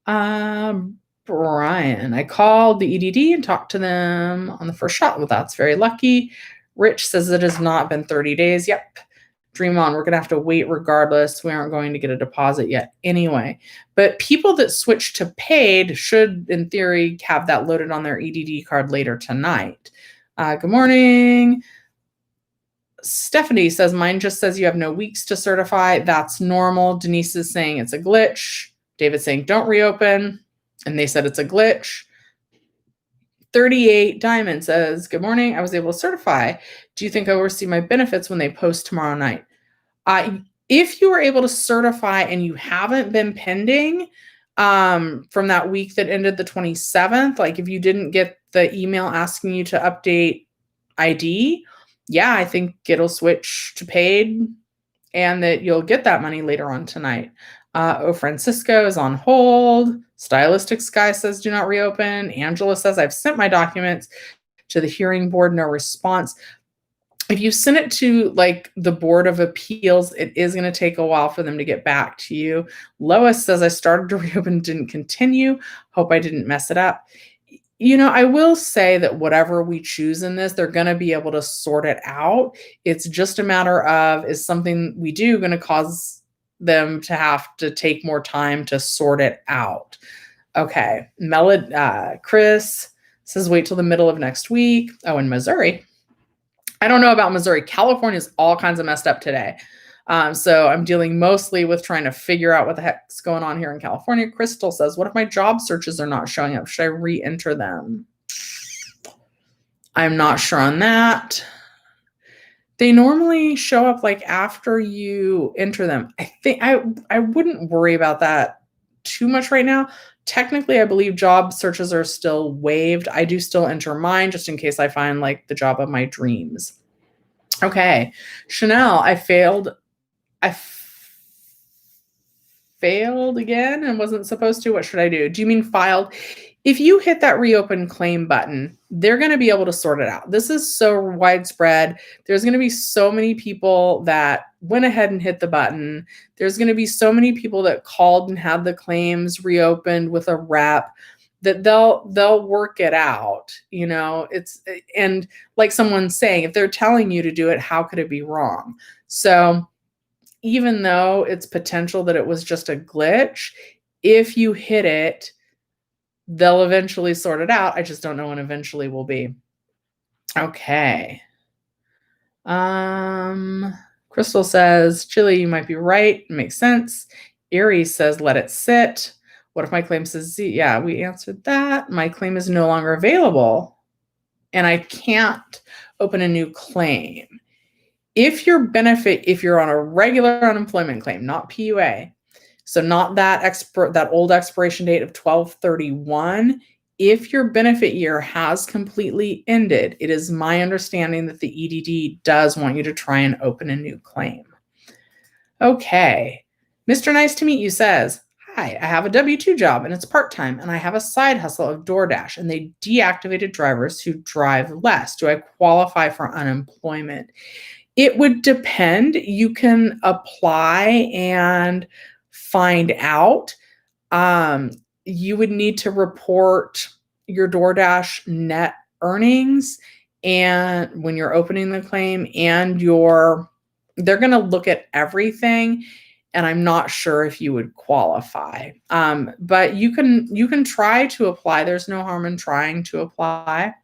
Speaker 1: Brian, I called the EDD and talked to them on the first shot. Well, that's very lucky. Rich says it has not been 30 days. Yep. Dream on. We're going to have to wait regardless. We aren't going to get a deposit yet anyway. But people that switch to paid should, in theory, have that loaded on their EDD card later tonight. Good morning. Stephanie says, mine just says you have no weeks to certify. That's normal. Denise is saying it's a glitch. David's saying don't reopen. And they said it's a glitch. 38 Diamond says, good morning. I was able to certify. Do you think I will receive my benefits when they post tomorrow night? If you were able to certify and you haven't been pending from that week that ended the 27th, like if you didn't get the email asking you to update ID, yeah, I think it'll switch to paid and that you'll get that money later on tonight. Francisco is on hold. Stylistic Sky says do not reopen. Angela says I've sent my documents to the hearing board, no response. If you send it to the Board of Appeals, it is going to take a while for them to get back to you. Lois says I started to reopen, didn't continue. Hope I didn't mess it up. I will say that whatever we choose in this, they're going to be able to sort it out. It's just a matter of, is something we do going to cause them to have to take more time to sort it out? Okay. Chris says wait till the middle of next week. Oh, in Missouri. I don't know about Missouri. California's all kinds of messed up today. So I'm dealing mostly with trying to figure out what the heck's going on here in California. Crystal says, what if my job searches are not showing up? Should I re-enter them? I'm not sure on that. They normally show up like after you enter them. I think I wouldn't worry about that too much right now. Technically, I believe job searches are still waived. I do still enter mine just in case I find like the job of my dreams. Okay. Chanel, I failed again and wasn't supposed to. What should I do? Do you mean filed? If you hit that reopen claim button, they're going to be able to sort it out. This is so widespread. There's going to be so many people that went ahead and hit the button. There's going to be so many people that called and had the claims reopened with a rep that they'll work it out. You know, and like someone's saying, if they're telling you to do it, how could it be wrong? So even though it's potential that it was just a glitch, if you hit it, they'll eventually sort it out. I just don't know when eventually will be. Okay. Crystal says, Chili, you might be right. It makes sense. Erie says, let it sit. What if my claim says Z? Yeah, we answered that. My claim is no longer available and I can't open a new claim. If you're on a regular unemployment claim, not PUA, so not that old expiration date of 12/31, if your benefit year has completely ended, it is my understanding that the EDD does want you to try and open a new claim. Okay. Mr. Nice to Meet You says, hi, I have a W-2 job and it's part-time and I have a side hustle of DoorDash and they deactivated drivers who drive less. Do I qualify for unemployment? It would depend. You can apply and find out. You would need to report your DoorDash net earnings and when you're opening the claim and they're going to look at everything. And I'm not sure if you would qualify. But you can try to apply. There's no harm in trying to apply.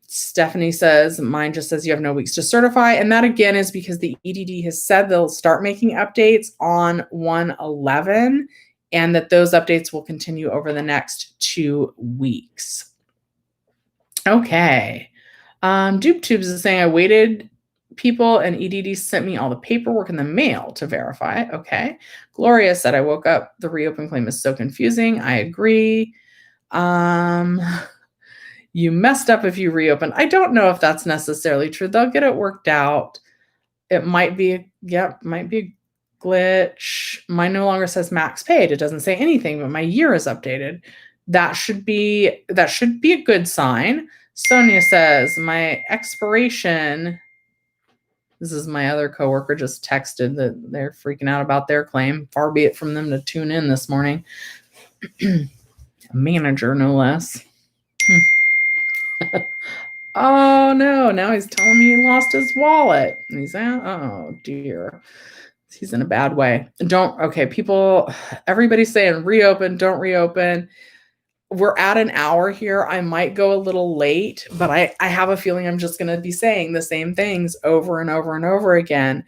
Speaker 1: Stephanie says, mine just says you have no weeks to certify. And that again is because the EDD has said they'll start making updates on 1/11 and that those updates will continue over the next 2 weeks. Okay. Dupe Tubes is saying I waited people and EDD sent me all the paperwork in the mail to verify. Okay. Gloria said I woke up. The reopen claim is so confusing. I agree. You messed up if you reopen. I don't know if that's necessarily true. They'll get it worked out. It might be a glitch. Mine no longer says max paid. It doesn't say anything, but my year is updated. That should be a good sign. Sonia says my expiration. This is my other coworker just texted that they're freaking out about their claim. Far be it from them to tune in this morning. A manager, no less. Oh no, now he's telling me he lost his wallet. And he's out. Oh dear. He's in a bad way. People, everybody's saying reopen, don't reopen. We're at an hour here. I might go a little late, but I have a feeling I'm just going to be saying the same things over and over and over again,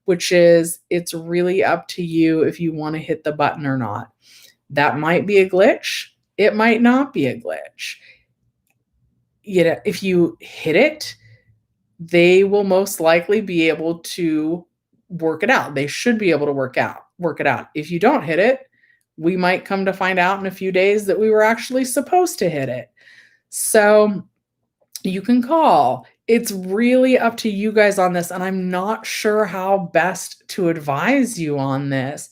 Speaker 1: which is it's really up to you if you want to hit the button or not. That might be a glitch. It might not be a glitch. You know, if you hit it, they will most likely be able to work it out. They should be able to work it out. If you don't hit it, we might come to find out in a few days that we were actually supposed to hit it. So you can call. It's really up to you guys on this. And I'm not sure how best to advise you on this.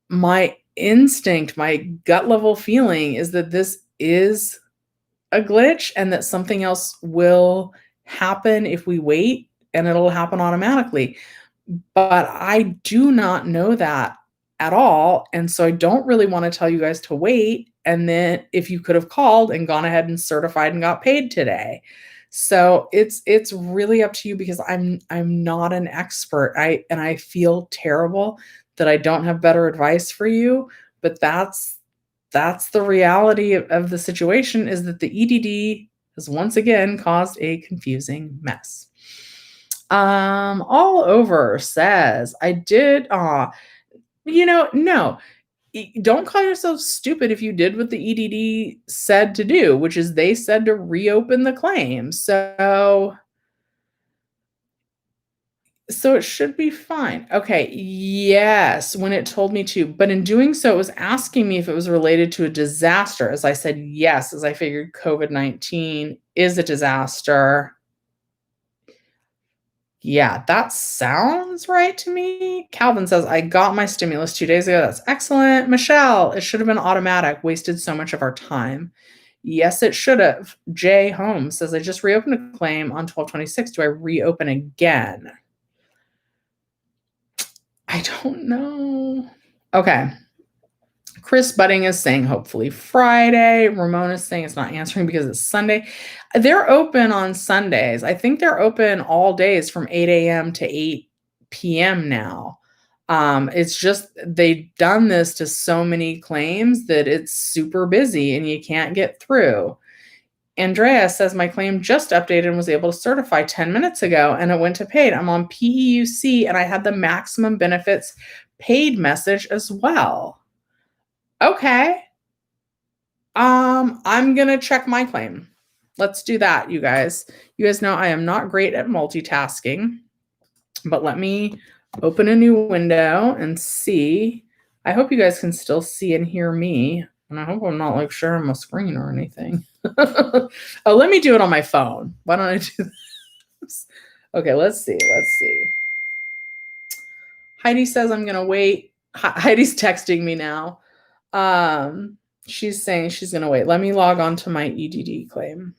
Speaker 1: My instinct, my gut level feeling is that this is a glitch and that something else will happen if we wait and it'll happen automatically. But I do not know that at all. And so I don't really want to tell you guys to wait. And then if you could have called and gone ahead and certified and got paid today. So it's really up to you because I'm not an expert. I feel terrible that I don't have better advice for you, but that's the reality of the situation, is that the EDD has once again caused a confusing mess. All over says, I did, no, don't call yourself stupid if you did what the EDD said to do, which is they said to reopen the claim. So it should be fine. Okay, yes, when it told me to, but in doing so, it was asking me if it was related to a disaster. As I said, yes, as I figured COVID-19 is a disaster. Yeah, that sounds right to me. Calvin says, I got my stimulus 2 days ago. That's excellent. Michelle, it should have been automatic. Wasted so much of our time. Yes, it should have. Jay Holmes says, I just reopened a claim on 12/26. Do I reopen again? I don't know. Okay. Chris Budding is saying hopefully Friday. Ramon is saying it's not answering because it's Sunday. They're open on Sundays. I think they're open all days from 8 a.m. to 8 p.m. now. It's just they've done this to so many claims that it's super busy and you can't get through. Andrea says, my claim just updated and was able to certify 10 minutes ago and it went to paid. I'm on PEUC and I had the maximum benefits paid message as well. Okay. I'm going to check my claim. Let's do that, you guys. You guys know I am not great at multitasking, but let me open a new window and see. I hope you guys can still see and hear me. And I hope I'm not like sharing my screen or anything. Oh, let me do it on my phone. Why don't I do this? Okay, let's see. Heidi says I'm going to wait. Heidi's texting me now. She's saying she's going to wait. Let me log on to my EDD claim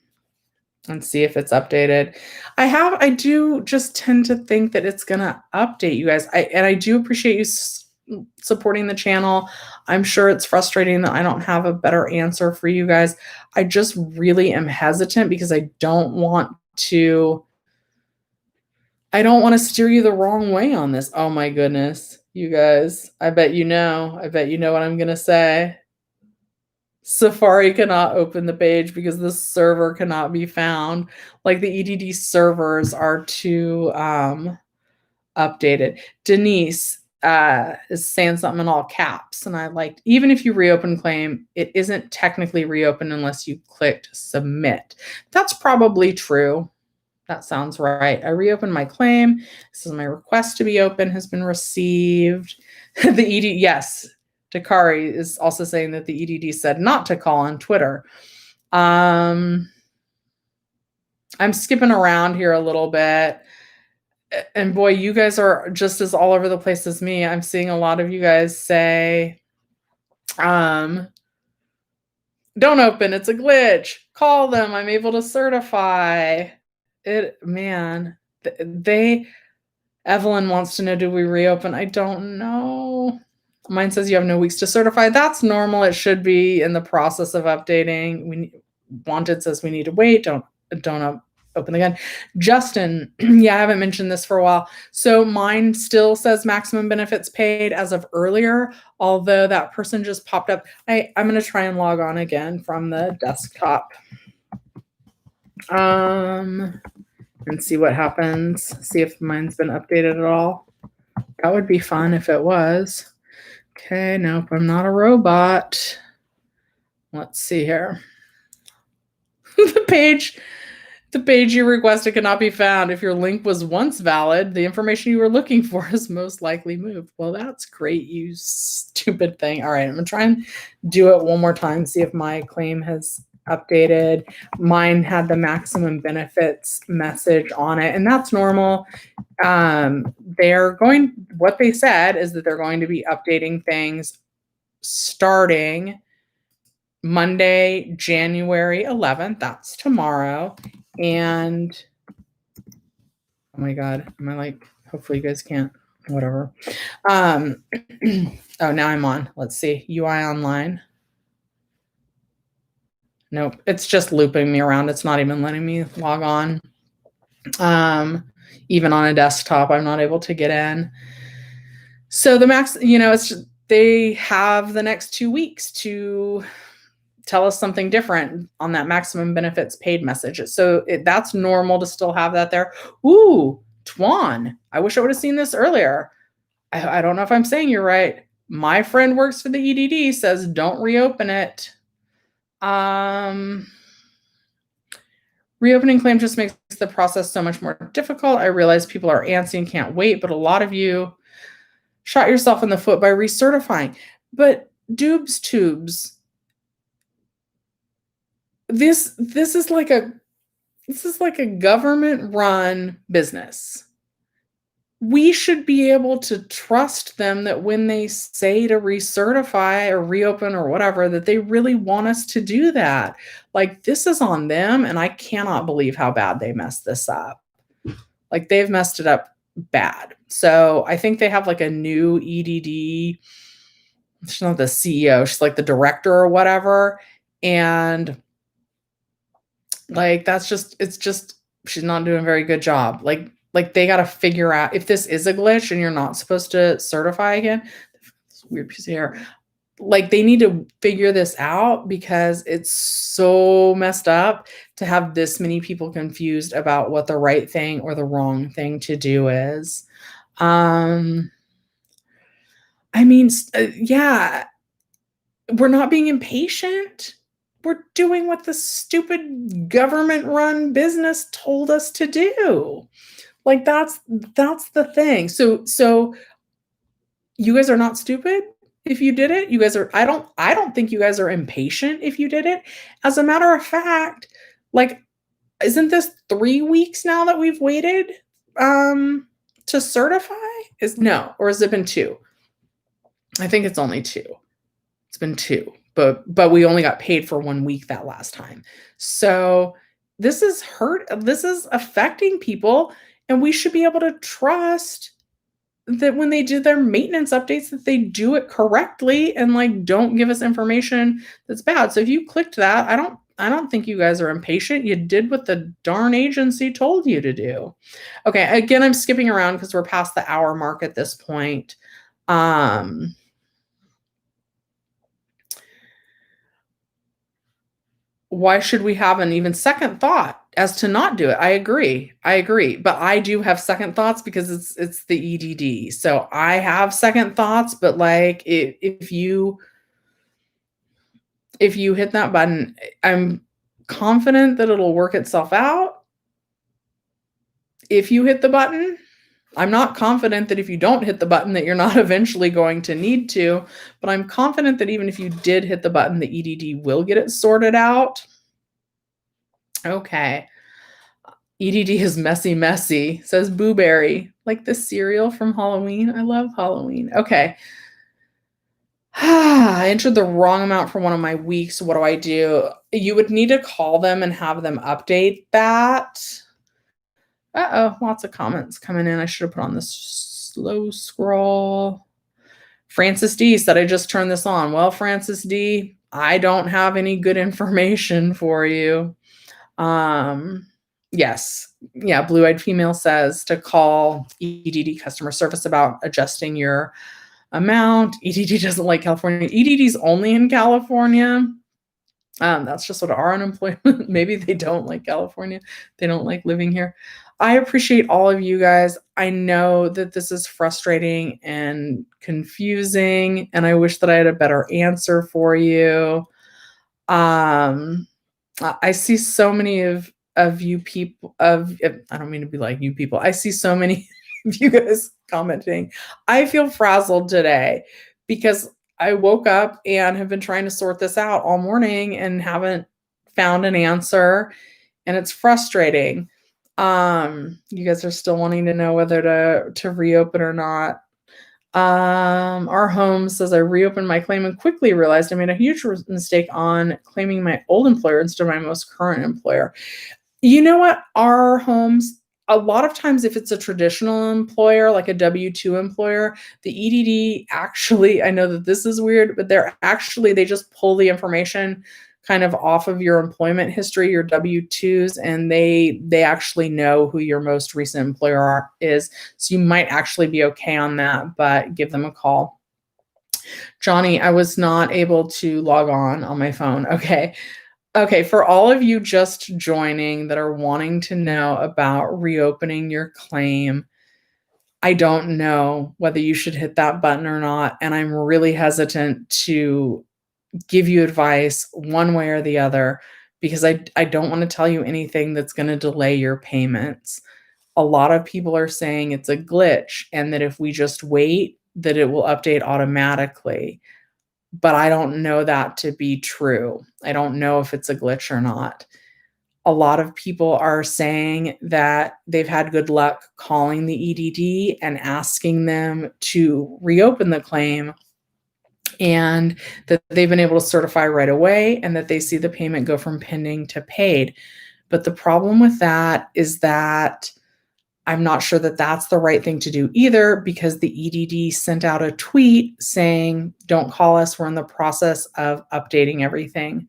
Speaker 1: and see if it's updated. I do just tend to think that it's going to update, you guys. I do appreciate you supporting the channel. I'm sure it's frustrating that I don't have a better answer for you guys. I just really am hesitant because I don't want to steer you the wrong way on this. Oh my goodness, you guys. I bet you know what I'm going to say. Safari cannot open the page because the server cannot be found. Like the EDD servers are too updated. Denise is saying something in all caps. And I liked, even if you reopen claim, it isn't technically reopened unless you clicked submit. That's probably true. That sounds right. I reopened my claim. This is my request to be open has been received. The EDD, yes. Dakari is also saying that the EDD said not to call on Twitter. I'm skipping around here a little bit. And boy, you guys are just as all over the place as me. I'm seeing a lot of you guys say, don't open, it's a glitch. Call them, I'm able to certify. Man, Evelyn wants to know, do we reopen? I don't know. Mine says you have no weeks to certify. That's normal. It should be in the process of updating. Wanted says we need to wait. Don't open again. Justin, yeah, I haven't mentioned this for a while. So mine still says maximum benefits paid as of earlier, although that person just popped up. I'm going to try and log on again from the desktop. And see what happens. See if mine's been updated at all. That would be fun if it was. Okay, nope, I'm not a robot. Let's see here. The page you requested cannot be found. If your link was once valid, the information you were looking for is most likely moved. Well, that's great, you stupid thing. All right, I'm gonna try and do it one more time, see if my claim has updated. Mine had the maximum benefits message on it, and that's normal. What they said is that they're going to be updating things starting Monday, January 11th. That's tomorrow. And oh my God, am I like, hopefully you guys can't, whatever. Oh, now I'm on. Let's see, UI online. Nope, it's just looping me around. It's not even letting me log on. Even on a desktop, I'm not able to get in. So the max, it's just, they have the next 2 weeks to tell us something different on that maximum benefits paid message. So that's normal to still have that there. Ooh, Twan, I wish I would have seen this earlier. I don't know if I'm saying you're right. My friend works for the EDD, says don't reopen it. Reopening claim just makes the process so much more difficult. I realize people are antsy and can't wait, but a lot of you shot yourself in the foot by recertifying. But Doobs Tubes, this is like a government-run business. We should be able to trust them that when they say to recertify or reopen or whatever, that they really want us to do that. Like, this is on them, and I cannot believe how bad they messed this up. Like, they've messed it up bad. So I think they have like a new EDD. She's not the CEO, she's like the director or whatever. And like, she's not doing a very good job. Like they got to figure out if this is a glitch and you're not supposed to certify again. This weird piece of hair. Like, they need to figure this out because it's so messed up to have this many people confused about what the right thing or the wrong thing to do is. I mean, yeah, we're not being impatient. We're doing what the stupid government-run business told us to do. Like, that's the thing. So you guys are not stupid if you did it. You guys are, I don't think you guys are impatient if you did it. As a matter of fact, like, isn't this 3 weeks now that we've waited to certify? Or has it been 2? I think it's only 2. It's been 2. But we only got paid for 1 week that last time. So this is affecting people, and we should be able to trust that when they do their maintenance updates, that they do it correctly and like don't give us information that's bad. So if you clicked that, I don't think you guys are impatient. You did what the darn agency told you to do. Okay, again, I'm skipping around because we're past the hour mark at this point. Why should we have an even second thought as to not do it? I agree. But I do have second thoughts because it's the EDD. So I have second thoughts, but like if you hit that button, I'm confident that it'll work itself out. If you hit the button, I'm not confident that if you don't hit the button that you're not eventually going to need to, but I'm confident that even if you did hit the button, the EDD will get it sorted out. Okay. EDD is messy, says Booberry. Like the cereal from Halloween. I love Halloween. Okay. I entered the wrong amount for one of my weeks. What do I do? You would need to call them and have them update that. Uh-oh, lots of comments coming in. I should have put on this slow scroll. Francis D said, I just turned this on. Well, Francis D, I don't have any good information for you. Yes. Yeah, Blue-Eyed Female says to call EDD customer service about adjusting your amount. EDD doesn't like California. EDD's only in California. That's just what our unemployment, maybe they don't like California. They don't like living here. I appreciate all of you guys. I know that this is frustrating and confusing, and I wish that I had a better answer for you. I see so many of you people I don't mean to be like you people. I see so many of you guys commenting. I feel frazzled today because I woke up and have been trying to sort this out all morning and haven't found an answer, and it's frustrating. You guys are still wanting to know whether to reopen or not. Our home says I reopened my claim and quickly realized I made a huge mistake on claiming my old employer instead of my most current employer. You know what? Our homes, a lot of times if it's a traditional employer, like a W-2 employer, the EDD actually, I know that this is weird, but they just pull the information kind of off of your employment history, your W-2s, and they actually know who your most recent employer is. So you might actually be okay on that, but give them a call. Johnny, I was not able to log on my phone. Okay. Okay, for all of you just joining that are wanting to know about reopening your claim, I don't know whether you should hit that button or not, and I'm really hesitant to give you advice one way or the other because I don't want to tell you anything that's going to delay your payments. A lot of people are saying it's a glitch and that if we just wait, that it will update automatically. But I don't know that to be true. I don't know if it's a glitch or not. A lot of people are saying that they've had good luck calling the EDD and asking them to reopen the claim, and that they've been able to certify right away and that they see the payment go from pending to paid. But the problem with that is that I'm not sure that that's the right thing to do either, because the EDD sent out a tweet saying, don't call us, we're in the process of updating everything.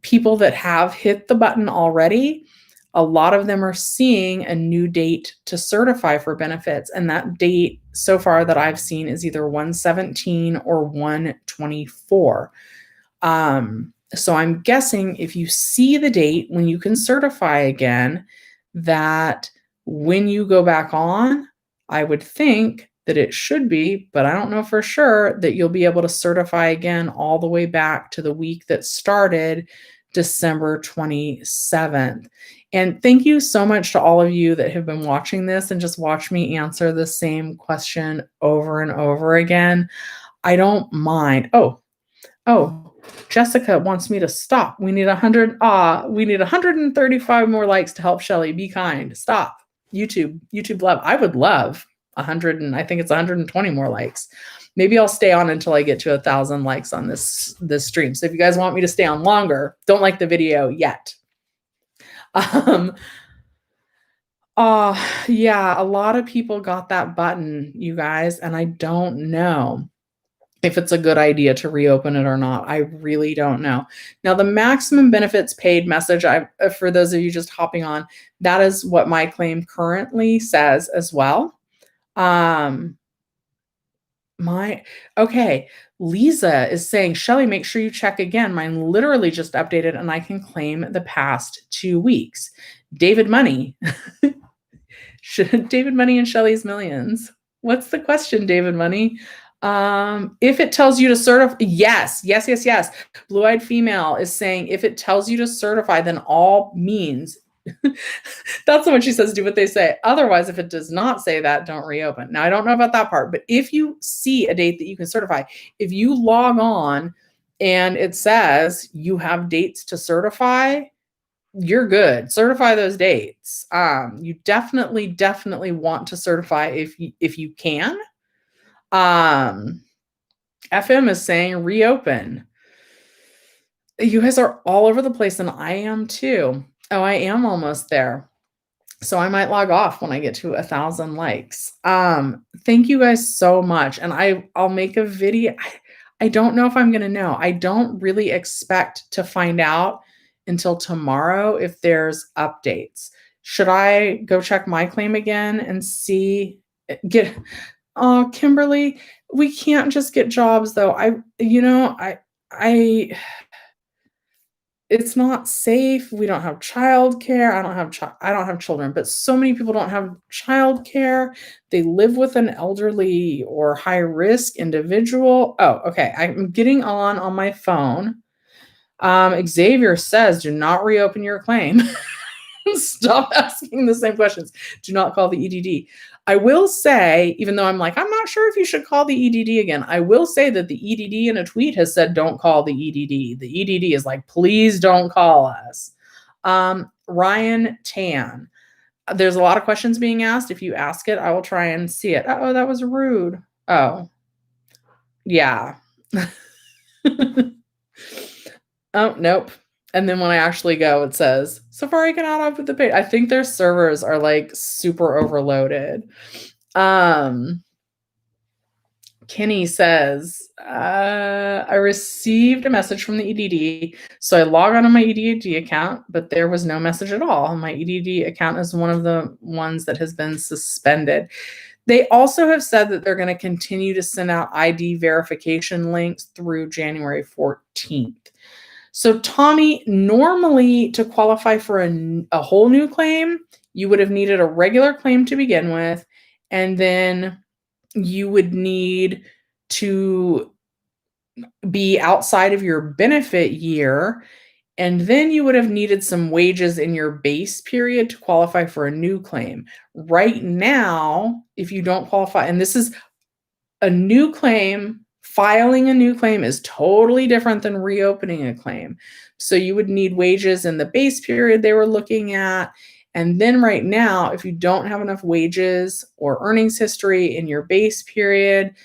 Speaker 1: People that have hit the button already, a lot of them are seeing a new date to certify for benefits. And that date so far that I've seen is either 1/17 or 1/24. So I'm guessing if you see the date when you can certify again, that when you go back on, I would think that it should be, but I don't know for sure, that you'll be able to certify again all the way back to the week that started December 27th. And thank you so much to all of you that have been watching this and just watch me answer the same question over and over again. I don't mind. Oh, Jessica wants me to stop. We need 135 more likes to help Shelly. Be kind. Stop. YouTube love. I would love 100, and I think it's 120 more likes. Maybe I'll stay on until I get to 1,000 likes on this stream. So if you guys want me to stay on longer, don't like the video yet. Yeah, a lot of people got that button, you guys, and I don't know if it's a good idea to reopen it or not. I really don't know. Now, the maximum benefits paid message, for those of you just hopping on, that is what my claim currently says as well. Okay, Lisa is saying, Shelly, make sure you check again. Mine literally just updated and I can claim the past 2 weeks. David Money. David Money and Shelly's Millions. What's the question, David Money? If it tells you to certify, yes. Blue-eyed female is saying, if it tells you to certify, then all means. That's what she says, do what they say. Otherwise, if it does not say that, don't reopen. Now, I don't know about that part, but if you see a date that you can certify, if you log on and it says you have dates to certify, you're good. Certify those dates. You definitely want to certify if you can. FM is saying reopen. You guys are all over the place, and I am too. Oh, I am almost there. So I might log off when I get to 1,000 likes. Thank you guys so much. And I'll make a video. I don't know if I'm going to know. I don't really expect to find out until tomorrow if there's updates. Should I go check my claim again and see, oh, Kimberly, we can't just get jobs though. It's not safe. We don't have childcare. I don't have children, but so many people don't have childcare. They live with an elderly or high risk individual. Oh, okay. I'm getting on my phone. Xavier says, do not reopen your claim. Stop asking the same questions. Do not call the EDD. I will say, even though I'm not sure if you should call the EDD again, I will say that the EDD in a tweet has said, don't call the EDD. The EDD is like, please don't call us. Ryan Tan. There's a lot of questions being asked. If you ask it, I will try and see it. Oh, that was rude. Oh, yeah. Oh, nope. And then when I actually go, it says, Safari cannot open the page. I think their servers are like super overloaded. Kenny says, I received a message from the EDD. So I log on to my EDD account, but there was no message at all. My EDD account is one of the ones that has been suspended. They also have said that they're going to continue to send out ID verification links through January 14th. So, Tommy, normally to qualify for a whole new claim, you would have needed a regular claim to begin with, and then you would need to be outside of your benefit year, and then you would have needed some wages in your base period to qualify for a new claim. Right now, if you don't qualify, and this is a new claim, filing a new claim is totally different than reopening a claim. So you would need wages in the base period they were looking at. And then right now, if you don't have enough wages or earnings history in your base period,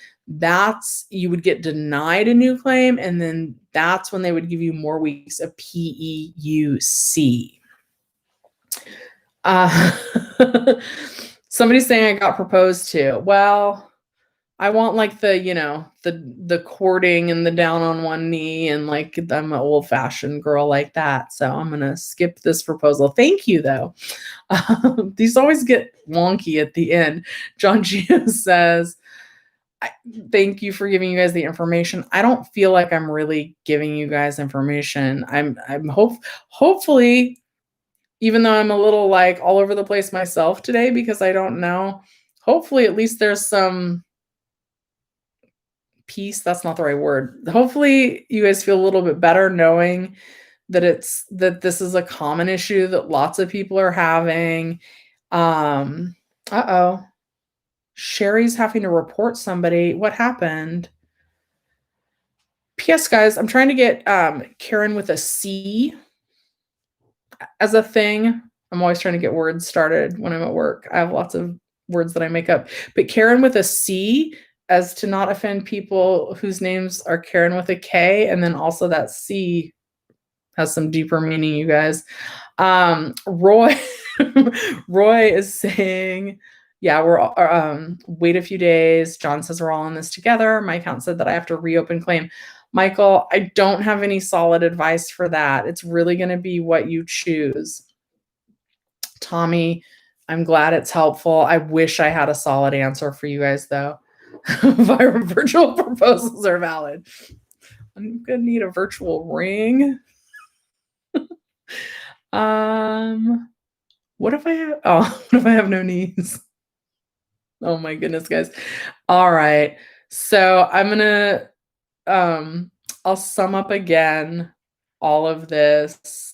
Speaker 1: you would get denied a new claim. And then that's when they would give you more weeks of PEUC. Somebody's saying I got proposed to. Well, I want like the courting and the down on one knee, and like I'm an old fashioned girl like that. So I'm going to skip this proposal. Thank you though. These always get wonky at the end. John Gio says, thank you for giving you guys the information. I don't feel like I'm really giving you guys information. I'm hopefully, even though I'm a little like all over the place myself today because I don't know, hopefully at least there's some peace. That's not the right word. Hopefully you guys feel a little bit better knowing that this is a common issue that lots of people are having. Uh-oh. Sherry's having to report somebody. What happened? P.S. guys, I'm trying to get Karen with a C as a thing. I'm always trying to get words started when I'm at work. I have lots of words that I make up. But Karen with a C, as to not offend people whose names are Karen with a K, and then also that C has some deeper meaning, you guys. Roy is saying, yeah, we're wait a few days. John says we're all in this together. My account said that I have to reopen claim. Michael, I don't have any solid advice for that. It's really going to be what you choose. Tommy, I'm glad it's helpful. I wish I had a solid answer for you guys, though. Virtual proposals are valid. I'm going to need a virtual ring. What if I have no knees? Oh my goodness, guys. All right. So I'm going to I'll sum up again all of this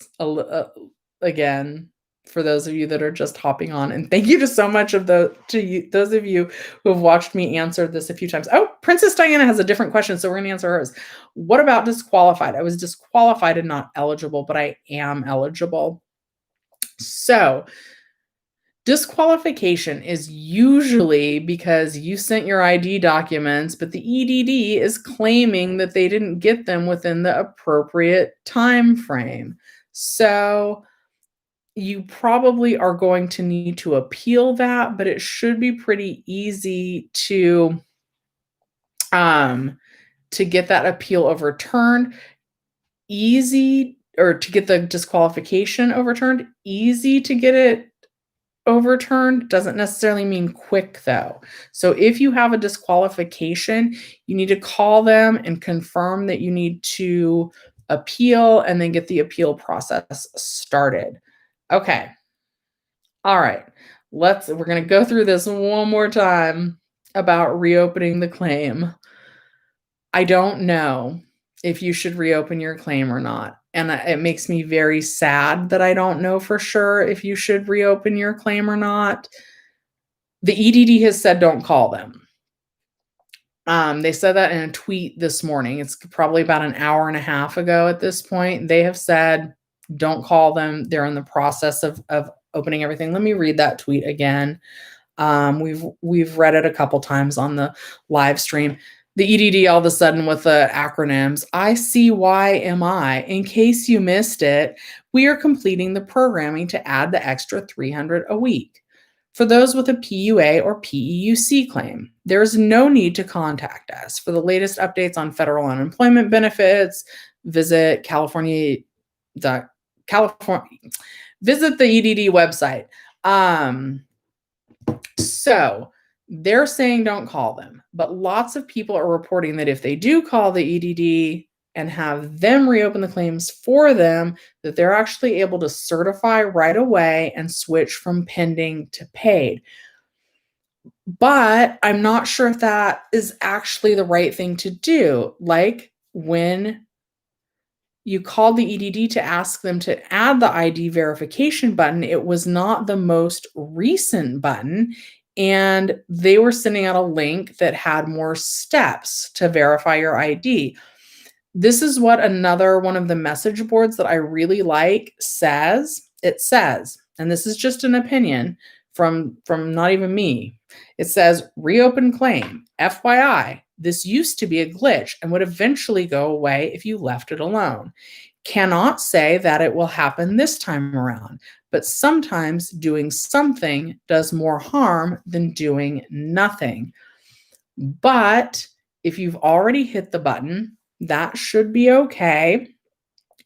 Speaker 1: again for those of you that are just hopping on. And thank you to so much of those of you who have watched me answer this a few times. Oh, Princess Diana has a different question, so we're going to answer hers. What about disqualified? I was disqualified and not eligible, but I am eligible. So disqualification is usually because you sent your ID documents, but the EDD is claiming that they didn't get them within the appropriate time frame. So you probably are going to need to appeal that, but it should be pretty easy to get that appeal overturned. Or to get the disqualification overturned. Easy to get it overturned doesn't necessarily mean quick, though. So if you have a disqualification, you need to call them and confirm that you need to appeal and then get the appeal process started. Okay. All right. We're going to go through this one more time about reopening the claim. I don't know if you should reopen your claim or not. And it makes me very sad that I don't know for sure if you should reopen your claim or not. The EDD has said don't call them. They said that in a tweet this morning. It's probably about an hour and a half ago at this point. They have said don't call them. They're in the process of opening everything. Let me read that tweet again. We've read it a couple times on the live stream. The EDD all of a sudden with the acronyms, ICYMI. In case you missed it, we are completing the programming to add the extra 300 a week. For those with a PUA or PEUC claim, there is no need to contact us. For the latest updates on federal unemployment benefits, visit visit the EDD website. So They're saying don't call them, but lots of people are reporting that if they do call the EDD and have them reopen the claims for them, that they're actually able to certify right away and switch from pending to paid. But I'm not sure if that is actually the right thing to do. Like when you called the EDD to ask them to add the ID verification button, it was not the most recent button. And they were sending out a link that had more steps to verify your ID. This is what another one of the message boards that I really like says. It says, and this is just an opinion from not even me. It says, reopen claim. FYI, this used to be a glitch and would eventually go away if you left it alone. Cannot say that it will happen this time around, but sometimes doing something does more harm than doing nothing. But if you've already hit the button, that should be okay.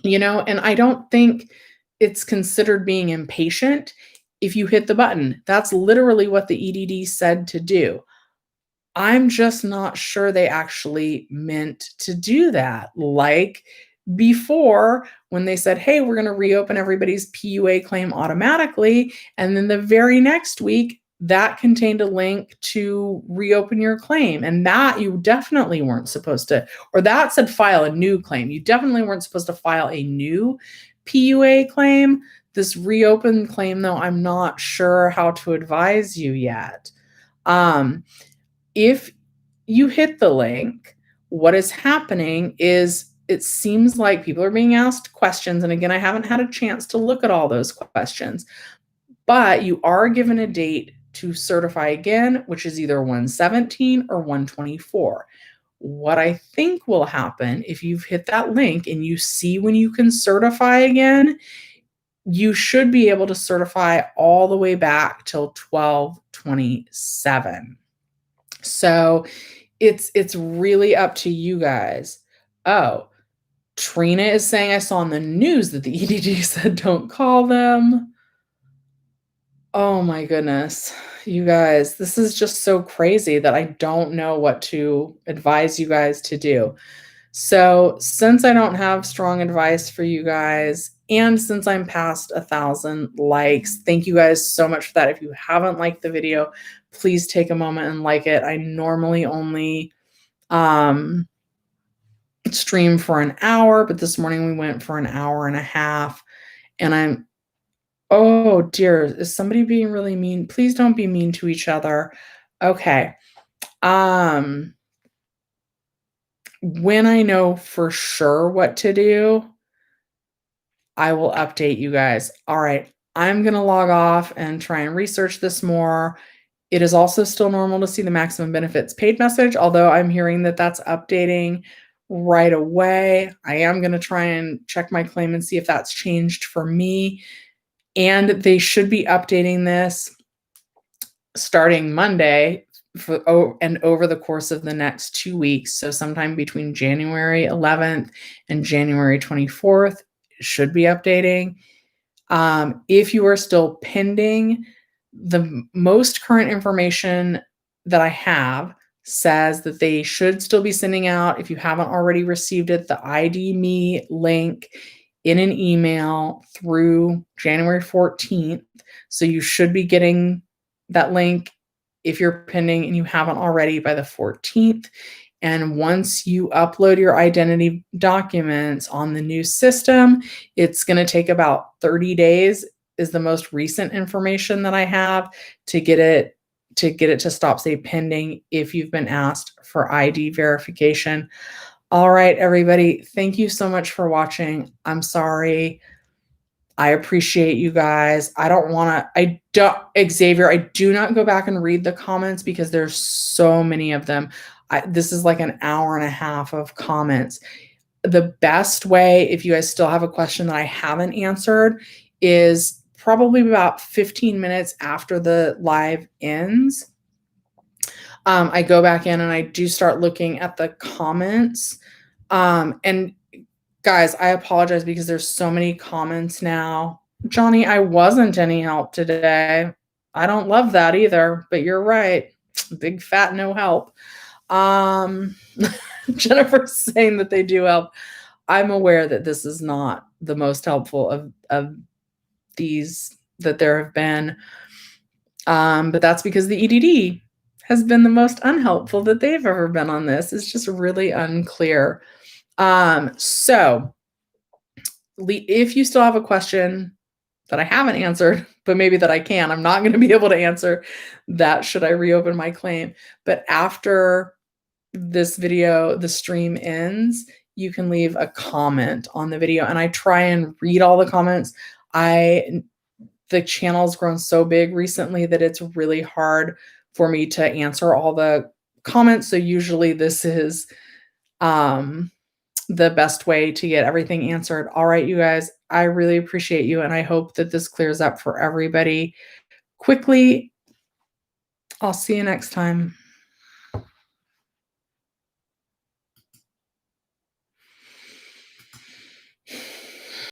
Speaker 1: And I don't think it's considered being impatient if you hit the button. That's literally what the EDD said to do. I'm just not sure they actually meant to do that. Like before, when they said, hey, we're going to reopen everybody's PUA claim automatically. And then the very next week, that contained a link to reopen your claim. And that you definitely weren't supposed to, or that said file a new claim. You definitely weren't supposed to file a new PUA claim. This reopen claim, though, I'm not sure how to advise you yet. If you hit the link, what is happening is it seems like people are being asked questions. And again, I haven't had a chance to look at all those questions, but you are given a date to certify again, which is either 117 or 124. What I think will happen if you've hit that link and you see when you can certify again, you should be able to certify all the way back till 12/27. So it's really up to you guys. Oh, Trina is saying, I saw on the news that the EDD said don't call them. Oh my goodness. You guys, this is just so crazy that I don't know what to advise you guys to do. So since I don't have strong advice for you guys, and since I'm past 1,000 likes, thank you guys so much for that. If you haven't liked the video, please take a moment and like it. I normally only stream for an hour, but this morning we went for an hour and a half. And oh dear, is somebody being really mean? Please don't be mean to each other. Okay. When I know for sure what to do, I will update you guys. All right. I'm going to log off and try and research this more. It is also still normal to see the maximum benefits paid message, although I'm hearing that that's updating right away. I am going to try and check my claim and see if that's changed for me. And they should be updating this starting Monday and over the course of the next 2 weeks. So sometime between January 11th and January 24th, it should be updating. If you are still pending, the most current information that I have says that they should still be sending out, if you haven't already received it, the ID Me link in an email through January 14th. So you should be getting that link if you're pending and you haven't already by the 14th. And once you upload your identity documents on the new system, it's going to take about 30 days is the most recent information that I have to get it to stop say pending if you've been asked for ID verification. All right, everybody, thank you so much for watching. I'm sorry. I appreciate you guys. Xavier, I do not go back and read the comments because there's so many of them. This is like an hour and a half of comments. The best way, if you guys still have a question that I haven't answered, is probably about 15 minutes after the live ends. I go back in and I do start looking at the comments. And guys, I apologize because there's so many comments now. Johnny, I wasn't any help today. I don't love that either, but you're right. big fat no help. Jennifer's saying that they do help. I'm aware that this is not the most helpful of these that there have been. But that's because the EDD has been the most unhelpful that they've ever been on this. It's just really unclear. So if you still have a question that I haven't answered, but maybe that I can, I'm not going to be able to answer that. Should I reopen my claim? But after this video, the stream ends, you can leave a comment on the video, and I try and read all the comments. The channel's grown so big recently that it's really hard for me to answer all the comments. So usually this is the best way to get everything answered. All right, you guys, I really appreciate you, and I hope that this clears up for everybody quickly. I'll see you next time.